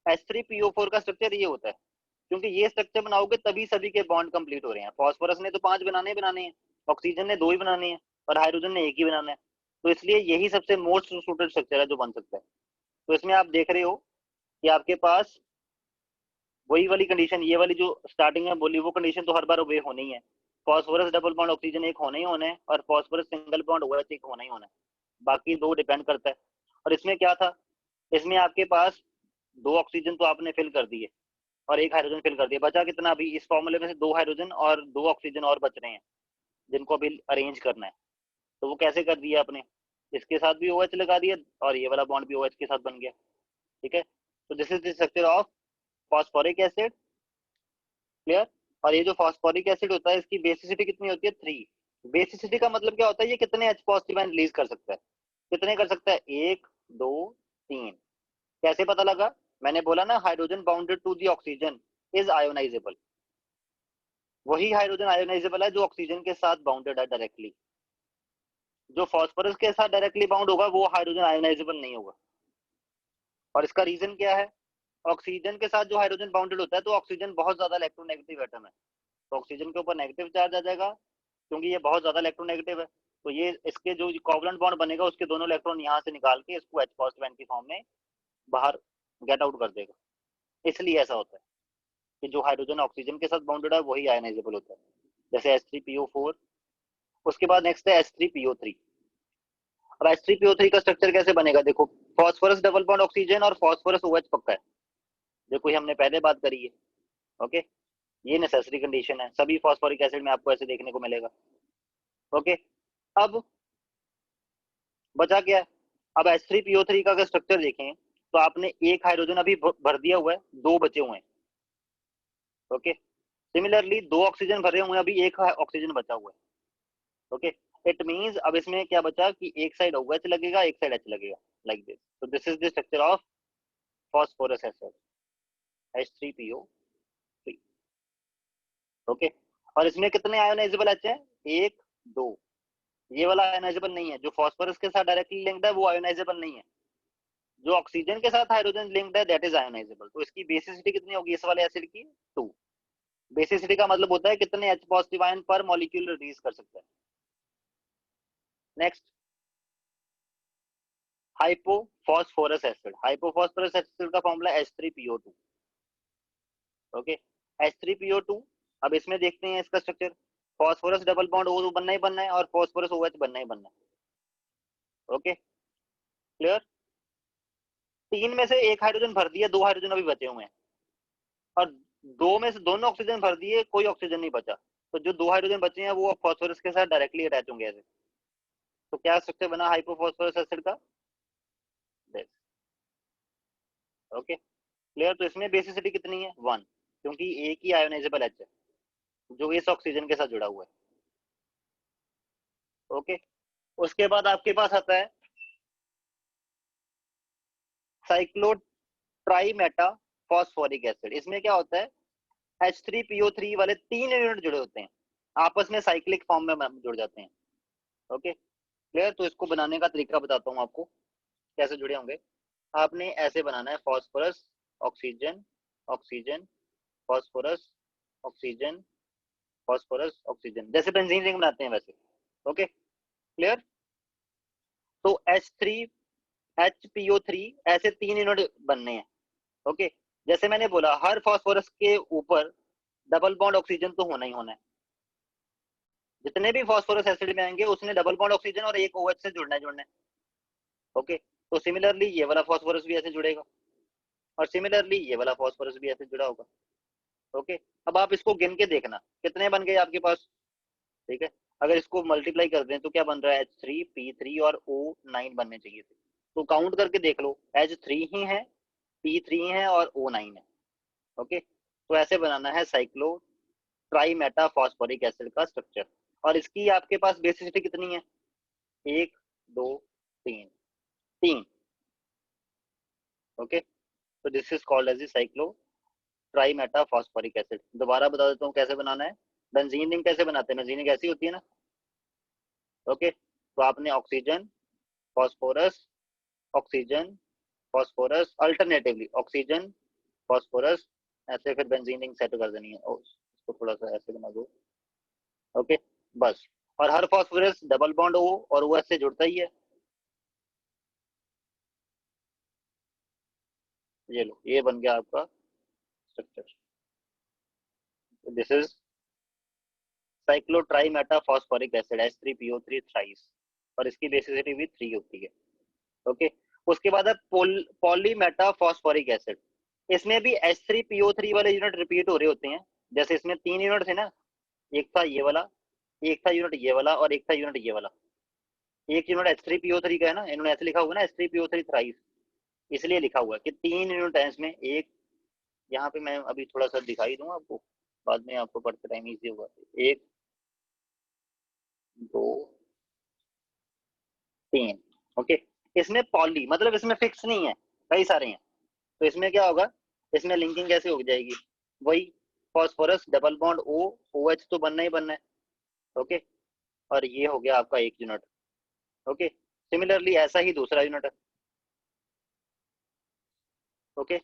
H3PO4 का स्ट्रक्चर ये होता है, क्योंकि ये स्ट्रक्चर बनाओगे तभी सभी के बॉन्ड कंप्लीट हो रहे हैं। फॉस्फोरस ने तो 5 बनाने हैं, ऑक्सीजन ने 2 ही बनाने हैं और हाइड्रोजन ने 1 ही बनाना है, तो इसलिए यही सबसे मोस्ट सूटेड स्ट्रक्चर है जो बन सकता है। तो इसमें आप देख रहे हो कि आपके पास वही वाली कंडीशन, ये वाली जो स्टार्टिंग में बोली वो कंडीशन तो हर बार ओबे होनी ही है। फॉस्फोरस डबल बॉन्ड ऑक्सीजन एक होना ही होना है और फॉस्फोरस सिंगल बॉन्ड OH एक होना ही होना है, बाकी दो डिपेंड करता है। और इसमें क्या था, इसमें आपके पास 2 ऑक्सीजन तो आपने फिल कर दिए और 1 हाइड्रोजन फिल कर दिया, बचा कितना? अभी इस फॉर्मूले में से 2 हाइड्रोजन और 2 ऑक्सीजन और बच रहे हैं जिनको अभी अरेंज करना है। तो वो कैसे कर दिया आपने, इसके साथ भी OH लगा दिया और ये वाला बॉन्ड भी OH के साथ बन गया। ठीक है, तो this is the structure of phosphoric acid. Clear? और ये जो फॉस्फोरिक एसिड होता है इसकी बेसिसिटी कितनी होती है? 3। बेसिसिटी का मतलब क्या होता है? ये कितने H पॉजिटिव आयन रिलीज कर सकता है, कितने कर सकता है? 1 2 3। कैसे पता लगा? मैंने बोला ना hydrogen bounded to the oxygen is ionisable. वही हाइड्रोजन आयोनाइजेबल है जो ऑक्सीजन के साथ बाउंडेड है डायरेक्टली। जो फॉस्फोरस के साथ डायरेक्टली बाउंड होगा वो हाइड्रोजन आयोनाइजेबल नहीं होगा। और इसका रीजन क्या है? ऑक्सीजन के साथ जो हाइड्रोजन बाउंडेड होता है तो ऑक्सीजन बहुत ज्यादा इलेक्ट्रोनेगेटिव एटम है, तो ऑक्सीजन के ऊपर नेगेटिव चार्ज आ जाएगा क्योंकि ये बहुत ज्यादा इलेक्ट्रोनेगेटिव है। तो ये इसके जो कोवलेंट बॉन्ड बनेगा उसके दोनों इलेक्ट्रॉन यहाँ से निकाल के इसको H पॉजिटिव आयन की फॉर्म में बाहर गेट आउट कर देगा। इसलिए ऐसा होता है कि जो हाइड्रोजन ऑक्सीजन के साथ बाउंडेड है वही आयनाइजेबल होता है, जैसे H3PO4। उसके बाद नेक्स्ट है H3PO3। अब H3PO3 का स्ट्रक्चर कैसे बनेगा? देखो, फॉस्फोरस डबल बॉन्ड ऑक्सीजन और फॉस्फोरस OH पक्का है, देखो ये हमने पहले बात करी है। ओके, ये नेसेसरी कंडीशन है, सभी फॉस्फोरिक एसिड में आपको ऐसे देखने को मिलेगा। ओके, अब बचा क्या है? अब H3PO3 का अगर स्ट्रक्चर देखें तो आपने एक हाइड्रोजन अभी भर दिया हुआ है, 2 बचे हुए हैं। ओके, सिमिलरली 2 ऑक्सीजन भरे हुए हैं, अभी 1 ऑक्सीजन बचा हुआ है। ओके, इट मींस अब इसमें क्या बचा कि एक साइड OH लगेगा, एक साइड H लगेगा, लाइक दिस। तो this is the structure of phosphorous acid H3PO3। Okay, और इसमें कितने आयोनाइजेबल H है? 1 2। ये वाला आयोनाइजेबल नहीं है, जो फॉस्फोरस के साथ डायरेक्टली लिंक्ड है वो आयोनाइजेबल नहीं है, जो ऑक्सीजन के साथ हाइड्रोजन लिंक्ड है दैट इज आयोनाइजेबल। तो इसकी बेसिसिटी कितनी होगी इस वाले एसिड की? 2। बेसिसिटी का मतलब होता है कितने H पॉजिटिव आयन पर मॉलिक्यूल रिलीज कर सकता है। Next, hypophosphorous acid. Hypophosphorous acid का फॉर्मूला H3PO2। Okay, H3PO2। अब इसमें देखते हैं इसका structure. Phosphorus double bond O बनना ही बनना है और फॉस्फोरस OH बनना ही बनना है। Okay, clear. तीन में से एक हाइड्रोजन भर दिया, दो हाइड्रोजन अभी बचे हुए हैं, और दो में से दोनों ऑक्सीजन भर दिए, कोई ऑक्सीजन नहीं बचा। तो जो दो हाइड्रोजन बचे हैं वो फॉस्फोरस के साथ डायरेक्टली अटैच होंगे ऐसे। तो क्या स्ट्रक्चर बना हाइपोफॉस्फोरस एसिड का? Okay, clear. तो इसमें बेसिसिटी कितनी है? 1, क्योंकि एक ही आयोनाइजेबल एच है जो इस ऑक्सीजन के साथ जुड़ा हुआ है। ओके, उसके बाद आपके पास आता है साइक्लोट्राइमेटा फॉस्फोरिक एसिड। इसमें क्या होता है, H3PO3 वाले 3 यूनिट जुड़े होते हैं, आपस में साइक्लिक फॉर्म में जुड़ जाते हैं। Okay, clear. तो इसको बनाने का तरीका बताता हूँ आपको कैसे जुड़े होंगे। आपने ऐसे बनाना है, phosphorus oxygen oxygen phosphorus oxygen phosphorus oxygen, जैसे बेंजीन रिंग बनाते हैं वैसे। Okay, clear. तो HPO3 ऐसे 3 यूनिट बनने हैं। ओके, जैसे मैंने बोला हर फॉस्फोरस के ऊपर डबल बॉन्ड ऑक्सीजन तो होना ही होना है। जितने भी फॉस्फोरस एसिड में आएंगे उसने डबल बॉन्ड ऑक्सीजन और एक OH से जुड़ना है। ओके, तो सिमिलरली ये वाला फॉस्फोरस भी ऐसे जुड़ेगा, और सिमिलरली ये वाला फॉस्फोरस भी ऐसे जुड़ा होगा। ओके, अब आप इसको गिन के देखना कितने बन गए आपके पास। ठीक है, अगर इसको मल्टीप्लाई कर दें तो क्या बन रहा है, H3P3 और O9 बनने चाहिए थे। तो काउंट करके देख लो, H3 ही है, P3 है और O9 है। ओके, तो ऐसे बनाना है साइक्लो ट्राइमेटा फॉस्फोरिक एसिड का स्ट्रक्चर। और इसकी आपके पास बेसिसिटी कितनी है, 1 2 3, 3। ओके, तो this is called as cyclotrimetaphosphoric acid. दोबारा बता देता हूँ कैसे बनाना है। बेंजीन रिंग कैसे बनाते हैं, बेंजीन रिंग ऐसी होती है ना। ओके, तो आपने oxygen phosphorus oxygen phosphorus alternatively oxygen phosphorus, ऐसे फिर बेंजीन रिंग सेट कर देनी है। इसको थोड़ा सा ऐसे बना दो। ओके, बस। और हर फॉस्फोरस डबल बॉन्ड O और OH से जुड़ता ही है। ये लो, ये बन गया आपका structure. This is cyclotrimetaphosphoric acid H3PO3 thrice, और इसकी बेसिसिटी भी 3 होती है। ओके, उसके बाद है पॉलीमेटा फॉस्फोरिक एसिड। इसमें भी H3PO3 वाले यूनिट रिपीट हो रहे होते हैं। जैसे इसमें 3 यूनिट थे ना, एक था ये वाला, एक था यूनिट ये वाला, और एक था यूनिट ये वाला। एक यूनिट H3PO3 का है ना, इन्होंने ऐसे लिखा हुआ ना H3PO3 थ्राइस, इसलिए लिखा हुआ है कि 3 यूनिट है इसमें। एक यहाँ पे मैं अभी थोड़ा सा दिखाई दूंगा आपको, बाद में आपको पढ़ते टाइम इजी होगा। 1 2 3। ओके, इसमें पॉली मतलब इसमें फिक्स नहीं है, कई सारे हैं। तो इसमें क्या होगा, इसमें लिंकिंग कैसे हो जाएगी, वही phosphorus double bond O OH तो बनना ही बनना है। ओके, और ये हो गया आपका एक यूनिट। ओके, सिमिलरली ऐसा ही दूसरा यूनिट है। ओके,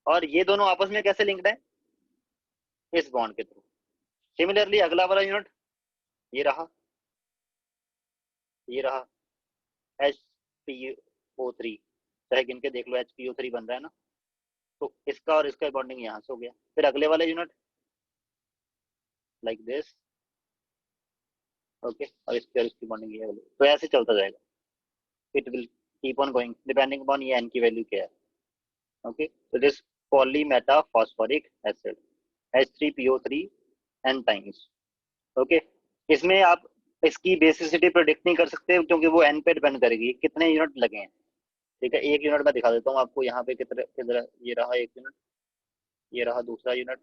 और ये दोनों आपस में कैसे लिंक्ड है, इस बॉन्ड के थ्रू। सिमिलरली अगला वाला यूनिट ये रहा, ये रहा HPO3, चाहे गिन के देख लो HPO3 बन रहा है ना। तो इसका और इसका बॉन्डिंग यहाँ से हो गया। फिर अगले वाले यूनिट लाइक दिस। ओके, और इसकी बॉन्डिंग ये वाली, तो ऐसे चलता जाएगा। It will keep on going depending upon ये n की वैल्यू क्या है। Okay, so this polymetaphosphoриc acid H3PO3 n times। Okay, इसमें आप इसकी बेसिसिटी प्रेडिक्ट नहीं कर सकते क्योंकि वो n पे डिपेंड करेगी कितने यूनिट लगे हैं। ठीक है, एक यूनिट मैं दिखा देता हूँ आपको यहाँ पे, कितने किधर, ये रहा एक यूनिट, ये रहा दूसरा यूनिट,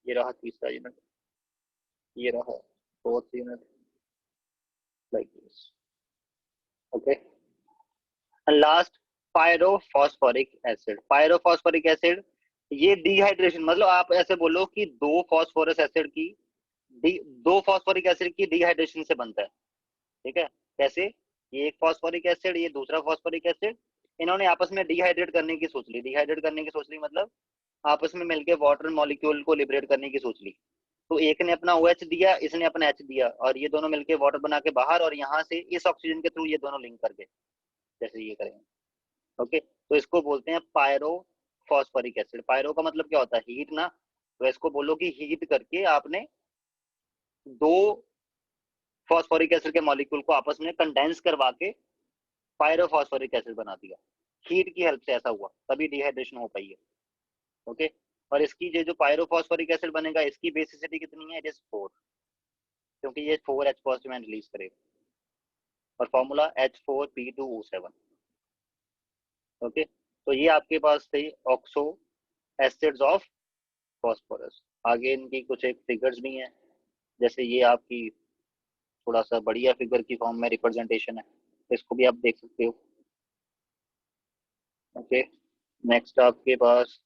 ये रहा तीसरा यूनिट, ये रहा fourth unit, like this. Okay, last pyrophosphoric acid. Pyrophosphoric acid ये डिहाइड्रेशन, मतलब आप ऐसे बोलो कि दो फॉस्फोरस एसिड की दो फॉस्फोरिक एसिड की डिहाइड्रेशन से बनता है। ठीक है, कैसे, ये एक फॉस्फोरिक एसिड, ये दूसरा फॉस्फोरिक एसिड, इन्होंने आपस में डिहाइड्रेट करने की सोच ली। डिहाइड्रेट करने की सोच ली मतलब आपस में मिलकर वाटर मॉलिक्यूल को लिबरेट करने की सोच ली। तो एक ने अपना OH दिया, इसने अपना H दिया, और ये दोनों मिलके वाटर बना के बाहर, और यहाँ से इस ऑक्सीजन के थ्रू ये दोनों लिंक करके जैसे ये करेंगे। ओके, तो इसको बोलते हैं पायरो फॉस्फोरिक एसिड। पायरो का मतलब क्या होता है? हीट ना। तो इसको बोलो कि हीट करके आपने दो फॉस्फोरिक एसिड के मॉलिक्यूल को आपस में कंडेंस करवा के पायरोफॉस्फोरिक एसिड बना दिया। हीट की हेल्प से ऐसा हुआ, तभी डिहाइड्रेशन हो पाई है। ओके, और इसकी ये जो पायरोफॉस्फोरिक एसिड बनेगा, इसकी बेसिसिटी कितनी है? इट इज 4, क्योंकि ये 4H पॉजिटिव एंड रिलीज करेगा, और फॉर्मूला H4P2O7। ओके, तो ये आपके पास थे ऑक्सो एसिड्स ऑफ फॉस्फोरस। आगे इनकी कुछ एक फिगर्स भी हैं, जैसे ये आपकी थोड़ा सा बढ़िया फिगर की फॉर्म में रिप्रेजेंटेशन है, इसको भी आप देख सकते हो। ओके, नेक्स्ट आपके पास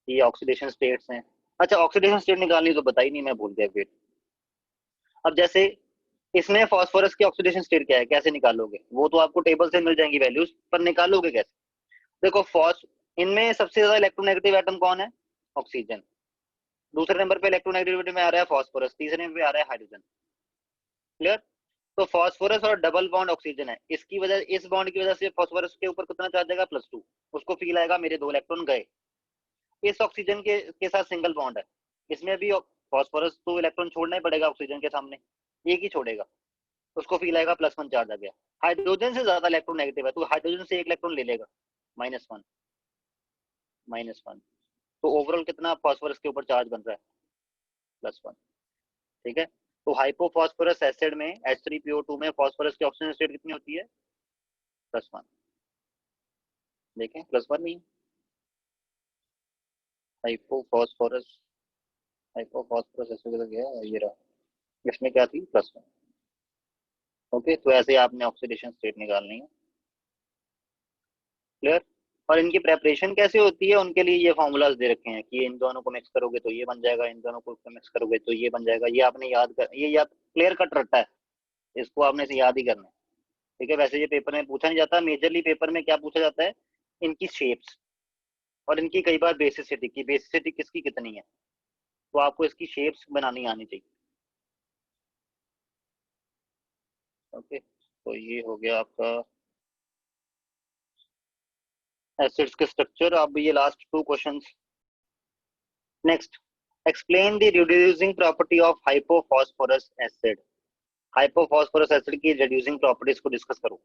ये ऑक्सीडेशन स्टेट्स हैं। अच्छा, ऑक्सीडेशन स्टेट निकालनी तो बताई नहीं, मैं भूल गया फिर। अब जैसे इसमें फास्फोरस की ऑक्सीडेशन स्टेट क्या है, कैसे निकालोगे? वो तो आपको टेबल से मिल जाएंगी वैल्यूज, पर निकालोगे कैसे? देखो, फॉस इनमें सबसे ज्यादा इलेक्ट्रोनेगेटिव एटम कौन है? ऑक्सीजन। दूसरे नंबर पे इलेक्ट्रोनेगेटिविटी में आ रहा है फास्फोरस, तीसरे नंबर पे आ रहा है हाइड्रोजन। क्लियर? तो फास्फोरस और डबल बॉन्ड ऑक्सीजन है, इसकी वजह, इस बॉन्ड की वजह से फास्फोरस के ऊपर कितना चार्ज आएगा? +2। उसको फील आएगा मेरे 2 इलेक्ट्रॉन गए। इस ऑक्सीजन के साथ सिंगल बॉन्ड है, इसमें भी फास्फोरस तो इलेक्ट्रॉन छोड़ना ही पड़ेगा ऑक्सीजन के सामने, एक ही छोड़ेगा, उसको फील आएगा +1 चार्ज आ गया। हाइड्रोजन से ज्यादा इलेक्ट्रोनेगेटिव है, तो हाइड्रोजन से एक इलेक्ट्रॉन ले लेगा, -1, -1। तो ओवरऑल कितना फास्फोरस के ऊपर चार्ज बन रहा है? +1। ठीक है, तो हाइपोफॉस्फोरस एसिड में H3PO2 में फास्फोरस की ऑक्सीजन स्टेट कितनी होती है? +1। देखें, +1 नहीं, हाइपोफॉस्फोरस, हाइपोफॉस्फोरस एसिड का गया ये रहा, इसमें क्या थी? +1। ओके, तो ऐसे आपने ऑक्सीडेशन स्टेट निकालनी है। क्लियर? और इनकी प्रेपरेशन कैसे होती है, उनके लिए ये फॉर्मूलाज दे रखे हैं कि इन दोनों को मिक्स करोगे तो ये बन जाएगा, इन दोनों को मिक्स करोगे तो ये बन जाएगा। ये आपने याद कर, ये याद क्लियर कट रखता है, इसको आपने से याद ही करना है। ठीक है, वैसे ये पेपर में पूछा नहीं जाता, मेजरली पेपर में क्या पूछा जाता है? इनकी शेप्स, और इनकी कई बार बेसिसिटी की, बेसिसिटी किसकी कितनी है, तो आपको इसकी शेप्स बनानी आनी चाहिए। ओके, तो ये हो गया आपका एसिड्स के स्ट्रक्चर। अब ये last 2 questions. Next, explain the reducing property of hypophosphorous acid. Hypophosphorous acid की रिड्यूसिंग प्रॉपर्टीज को डिस्कस करो।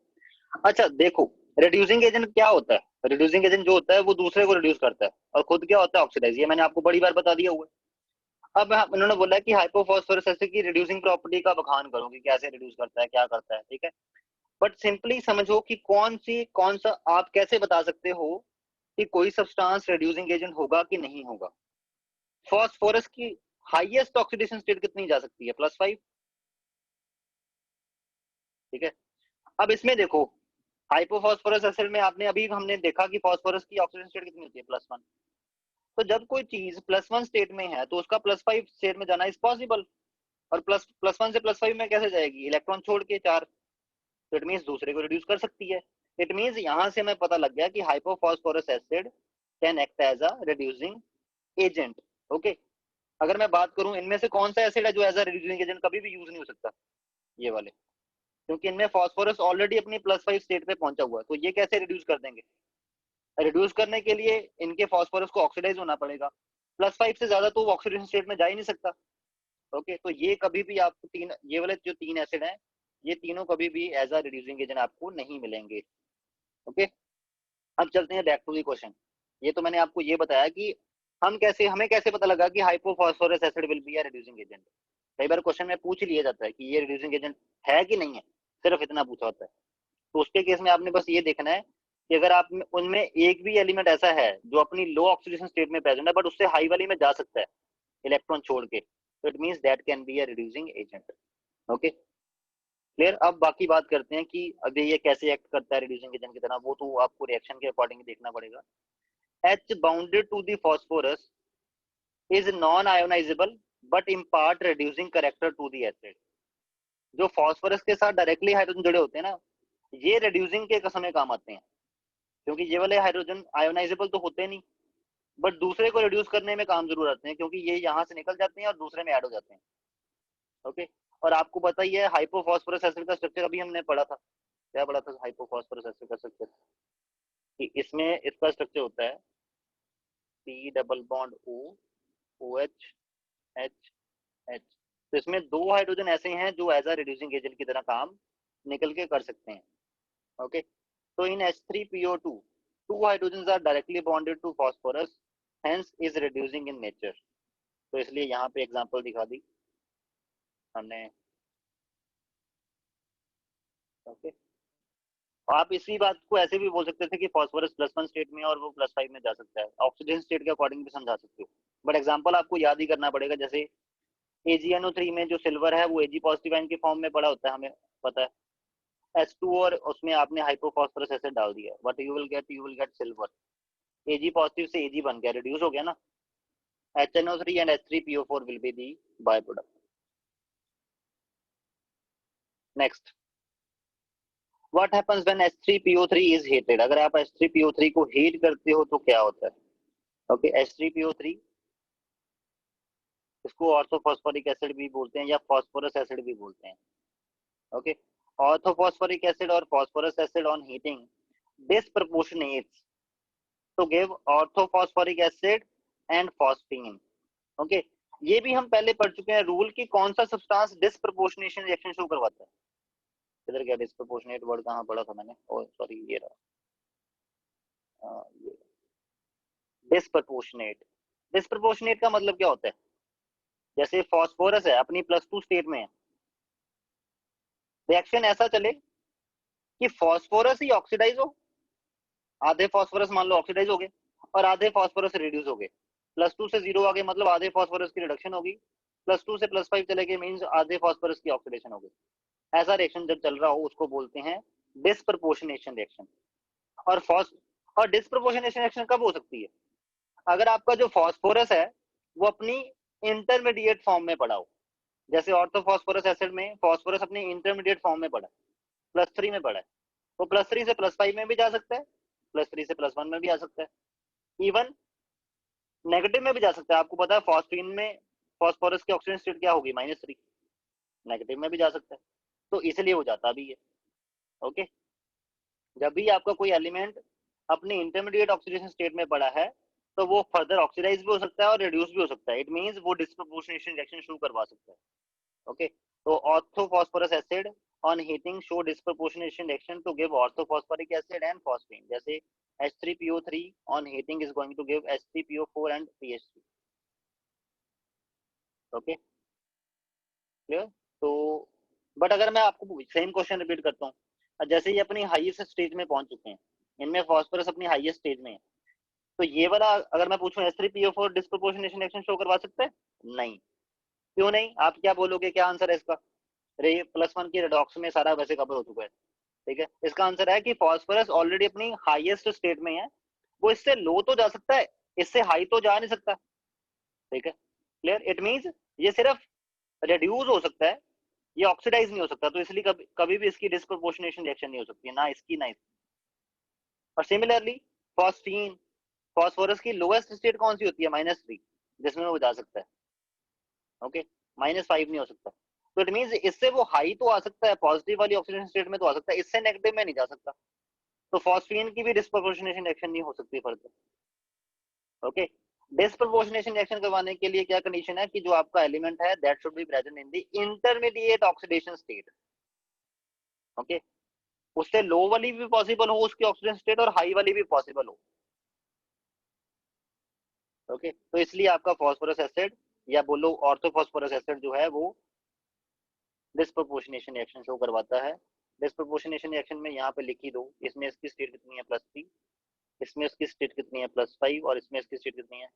अच्छा देखो, रिड्यूसिंग एजेंट क्या होता है? रिड्यूसिंग एजेंट जो होता है वो दूसरे को रिड्यूस करता है, और खुद क्या होता है? ऑक्सीडाइज। ये मैंने आपको बड़ी बार बता दिया हुआ है। अब उन्होंने बोला कि हाइपोफॉस्फोरस एसिड की रिड्यूसिंग प्रॉपर्टी का बखान करो कि कैसे रिड्यूस करता है, क्या करता है। ठीक है, बट सिंपली समझो कि कौन सा आप कैसे बता सकते हो कि कोई सब्सटेंस रिड्यूसिंग एजेंट होगा कि नहीं होगा। फास्फोरस की हाईएस्ट ऑक्सीडेशन स्टेट कितनी जा सकती है? +5। ठीक है, अब इसमें देखो, हाइपोफॉस्फोरस एसिड में आपने अभी हमने देखा कि फास्फोरस की ऑक्सीडेशन स्टेट कितनी होती है? +1। तो जब कोई चीज +1 स्टेट में है तो उसका +5 स्टेट में जाना इज पॉसिबल। और +1 से +5 में कैसे जाएगी? इलेक्ट्रॉन छोड़ के 4। तो इट मीन दूसरे को रिड्यूस कर सकती है। इट मीन यहां से हमें पता लग गया कि hypophosphorous acid can act as a reducing agent. Okay, अगर मैं बात करूं इनमें से कौन सा एसिड है जो एज अ रिड्यूसिंग एजेंट कभी भी यूज नहीं हो सकता? ये वाले, क्योंकि इनमें फास्फोरस ऑलरेडी अपनी +5 स्टेट पे पहुंचा हुआ है, तो ये कैसे रिड्यूस कर देंगे? रिड्यूस करने के लिए इनके फास्फोरस को ऑक्सीडाइज होना पड़ेगा, +5 से ज्यादा तो ऑक्सीडेशन स्टेट में जा ही नहीं सकता। ओके, तो ये कभी भी आपको ये वाले जो 3 एसिड हैं, ये तीनों कभी भी एज अ रिड्यूसिंग एजेंट आपको नहीं मिलेंगे। ओके, अब चलते हैं बैक टू द क्वेश्चन। ये तो मैंने आपको ये बताया कि हमें कैसे पता लगा कि hypophosphorous acid will be a reducing agent. कई बार क्वेश्चन में पूछ लिया जाता है कि ये रिड्यूसिंग एजेंट है कि नहीं है, सिर्फ इतना पूछा होता है। तो उसके केस में आपने बस ये देखना है कि अगर आप उनमें एक भी एलिमेंट ऐसा है जो अपनी लो ऑक्सीडेशन स्टेट में प्रेजेंट है बट उससे हाई वाली में जा सकता है इलेक्ट्रॉन छोड़ के, तो it means that can be a reducing agent. Okay, clear? अब बाकी बात करते हैं कि अभी ये कैसे एक्ट करता है रिड्यूसिंग एजेंट की तरह, वो तो आपको रिएक्शन के अकॉर्डिंग देखना पड़ेगा। H bounded to the phosphorus is non ionisable but impart reducing character to the acid. जो फास्फोरस के साथ डायरेक्टली हाइड्रोजन जुड़े होते हैं ना, ये रिड्यूसिंग के समय काम आते हैं, क्योंकि ये वाले हाइड्रोजन आयोनाइजेबल तो होते नहीं, बट दूसरे को रिड्यूस करने में काम जरूर आते हैं, क्योंकि ये यहाँ से निकल जाते हैं और दूसरे में ऐड हो जाते हैं। ओके, और आपको पता ही है हाइपोफॉस्फोरस एसिड का स्ट्रक्चर अभी हमने पढ़ा था, क्या पढ़ा था हाइपोफॉस्फोरस एसिड का स्ट्रक्चर, कि इसमें इसका स्ट्रक्चर होता है P double bond O, O H, H, H. तो इसमें दो हाइड्रोजन ऐसे हैं जो एज अ रिड्यूसिंग एजेंट की तरह काम निकल के कर सकते हैं। ओके, तो इन H3PO2 two hydrogens are directly bonded to phosphorus, hence is reducing in nature। तो इसलिए यहाँ पे एग्जांपल दिखा दी हमने। ओके, आप इसी बात को ऐसे भी बोल सकते थे कि फॉस्फोरस +1 स्टेट में और वो +5 में जा सकता है, ऑक्सीजन स्टेट के अकॉर्डिंग भी समझा सकते हो, बट एग्जांपल आपको याद ही करना पड़ेगा। जैसे AgNO3 में जो सिल्वर है वो Ag पॉजिटिव आयन के फॉर्म में पड़ा होता है, हमें पता है। H2 और उसमें आपने हाइपोफॉस्फोरस एसिड डाल दिया, but you will gate silver. Ag positive से Ag बन गया, रिड्यूस हो गया ना। HNO3 and H3PO4 will be the byproduct। Next, what happens when H3PO3 is heated? अगर आप H3PO3 को हीट करते हो तो क्या होता है? ओके, H3PO3 इसको ऑर्थोफॉस्फोरिक एसिड भी बोलते हैं या फॉस्फोरस एसिड भी बोलते हैं। ओके, ऑर्थोफॉस्फोरिक एसिड और phosphorous acid on heating disproportionates to give orthophosphoric acid and phosphine. Okay, ये भी हम पहले पढ़ चुके हैं रूल की, कौन सा सब्सटेंस डिस्प्रपोर्शनेशन रिएक्शन शो करवाता है। इधर क्या डिस्प्रपोर्शनेट वर्ड कहाँ पढ़ा था मैंने, ओ सॉरी ये रहा, ये डिस्प्रपोर्शनेट। डिस्प्रपोर्शनेट का मतलब क्या होता है? जैसे फॉस्फोरस है अपनी +2 स्टेट में है, रिएक्शन ऐसा चले कि फॉस्फोरस ही ऑक्सीडाइज हो, आधे फॉस्फोरस मान लो ऑक्सीडाइज हो गए और आधे फॉस्फोरस रिड्यूस हो गए। +2 से 0 आ गए मतलब आधे फॉस्फोरस की रिडक्शन होगी, +2 से +5 चले गए मींस आधे फॉस्फोरस की ऑक्सीडेशन होगी। ऐसा रिएक्शन जब चल रहा हो उसको बोलते हैं डिस्प्रपोर्शनेशन रिएक्शन। और डिस्प्रपोर्शनेशन रिएक्शन कब हो सकती है? अगर आपका जो फॉस्फोरस है वो अपनी इंटरमीडिएट फॉर्म में पड़ा हो। जैसे ऑर्थोफॉस्फोरस एसिड में फॉस्फोरस अपनी इंटरमीडिएट फॉर्म में पड़ा है, +3 में पड़ा है, वो +3 से +5 में भी जा सकता है, +3 से +1 में भी आ सकता है, इवन नेगेटिव में भी जा सकता है। आपको पता है फॉस्फीन में फॉस्फोरस की ऑक्सीजन स्टेट क्या होगी? -3, नेगेटिव में भी जा सकता है, तो इसलिए हो जाता भी है। ओके, जब भी आपका कोई एलिमेंट अपने इंटरमीडिएट ऑक्सीडेशन स्टेट में पड़ा है तो वो फर्दर ऑक्सीडाइज भी हो सकता है और रिड्यूस भी हो सकता है। इट मींस वो डिस्प्रपोर्शनेशन रिएक्शन शुरू करवा सकता है। ओके, तो orthophosphorous acid on heating show disproportionation reaction to give orthophosphoric acid and phosphine. जैसे H3PO3 on heating is going to give H3PO4 and PH3। Okay, clear? तो बट अगर मैं आपको सेम क्वेश्चन रिपीट करता हूँ, जैसे ये अपनी हाईएस्ट स्टेज में पहुंच चुके हैं, इनमें फॉस्फोरस अपनी हाईएस्ट स्टेज में है, तो ये वाला अगर मैं पूछूं H3PO4 डिस्प्रपोर्शनेशन रिएक्शन शो करवा सकता है? नहीं। क्यों नहीं? आप क्या बोलोगे, क्या आंसर है इसका? रे +1 की रेडॉक्स में सारा वैसे कवर हो चुका है। ठीक है, इसका आंसर है कि फॉस्फोरस ऑलरेडी अपनी हाईएस्ट स्टेट में है, वो इससे लो तो जा सकता है, इससे हाई तो जा नहीं सकता। ठीक है, क्लियर? इट मींस ये सिर्फ रिड्यूस हो सकता है, ये ऑक्सीडाइज नहीं हो सकता, तो इसलिए कभी भी इसकी डिस्प्रपोर्शनेशन रिएक्शन नहीं हो सकती, ना इसकी ना इसकी। और सिमिलरली फॉस्फीन, फॉस्फोरस की लोएस्ट स्टेट कौन सी होती है? -3, जिसमें वो जा सकता है। ओके, -5 नहीं हो सकता, तो इट मींस इससे वो हाई तो आ सकता है, पॉजिटिव वाली ऑक्सीडेशन स्टेट में तो आ सकता है, इससे नेगेटिव में नहीं जा सकता, तो फॉस्फीन की भी डिस्प्रपोर्शनेशन रिएक्शन नहीं हो सकती फर्दर। ओके, डिस्प्रपोर्शनेशन रिएक्शन करवाने के लिए क्या कंडीशन है कि जो आपका एलिमेंट है that should be present in the intermediate oxidation state. Okay, उससे लो वाली भी पॉसिबल हो उसकी ऑक्सीजन स्टेट और हाई वाली भी पॉसिबल हो। ओके, तो इसलिए आपका फॉस्फोरस एसिड या बोलो ऑर्थोफॉस्फोरस एसिड जो है वो डिस्प्रपोर्शनेशन रिएक्शन शो करवाता है। डिस्प्रपोर्शनेशन रिएक्शन में यहाँ पे लिख ही दो, इसमें इसकी स्टेट कितनी है? +3, इसमें इसकी स्टेट कितनी है? +5, और इसमें इसकी स्टेट कितनी है?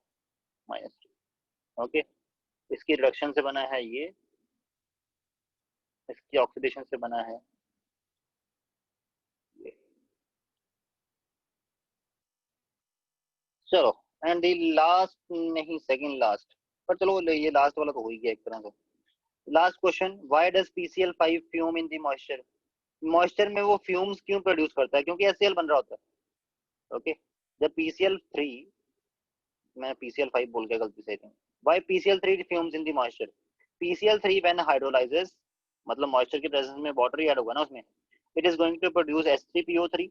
-2। ओके, इसकी रिडक्शन से बना है ये, इसकी ऑक्सीडेशन से बना है ये। चलो, एंड द लास्ट, नहीं सेकंड लास्ट, पर चलो ये लास्ट वाला तो हो ही गया एक तरह से। Last question, why does PCl5 fume in the moisture? Moisture में वो फ्यूम्स क्यों प्रोड्यूस करता है? क्योंकि HCl बन रहा होता है। ओके, जब PCl3 मैं PCl5 बोल गया गलती से। Why PCl3 fumes in the moisture? PCl3 when hydrolyzes, मतलब मॉइस्चर की प्रेजेंस में वाटर ऐड होगा ना उसमें, it is going to produce H3PO3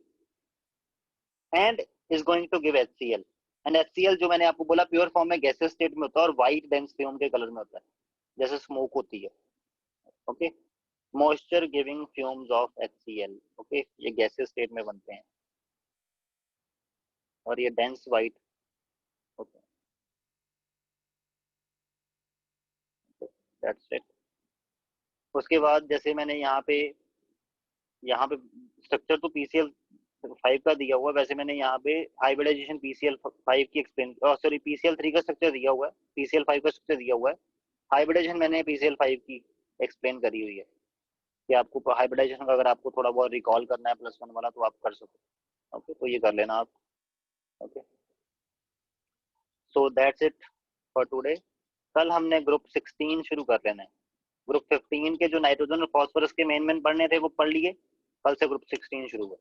and is going to give HCl. And HCl जो मैंने आपको बोला प्योर फॉर्म में गैसेस स्टेट में होता है और व्हाइट डेंस फ्यूम के कलर में होता है, जैसे स्मोक होती है। Okay, moisture giving fumes of HCl। Okay, ये गैसेस स्टेट में बनते हैं और ये डेंस व्हाइट होते हैं। That's it. उसके बाद जैसे मैंने यहाँ पे स्ट्रक्चर तो PCl5 का दिया हुआ है, वैसे मैंने यहाँ पे हाइब्रिडाइजेशन PCl5 की एक्सप्लेन, सॉरी PCl3 का स्ट्रक्चर दिया हुआ है, PCl5 का स्ट्रक्चर दिया हुआ है। हाइब्रिडाइजेशन मैंने PCl5 की एक्सप्लेन करी हुई है कि आपको हाइब्रिडाइजेशन का अगर आपको थोड़ा बहुत रिकॉल करना है +1 वाला तो आप कर सको। ओके, तो ये कर लेना आप। Okay, so that's it for today. कल हमने ग्रुप 16 शुरू कर लेना है। ग्रुप 15 के जो नाइट्रोजन और फॉस्फोरस के मेन पढ़ने थे वो पढ़ लिए, कल से ग्रुप 16 शुरू हुआ।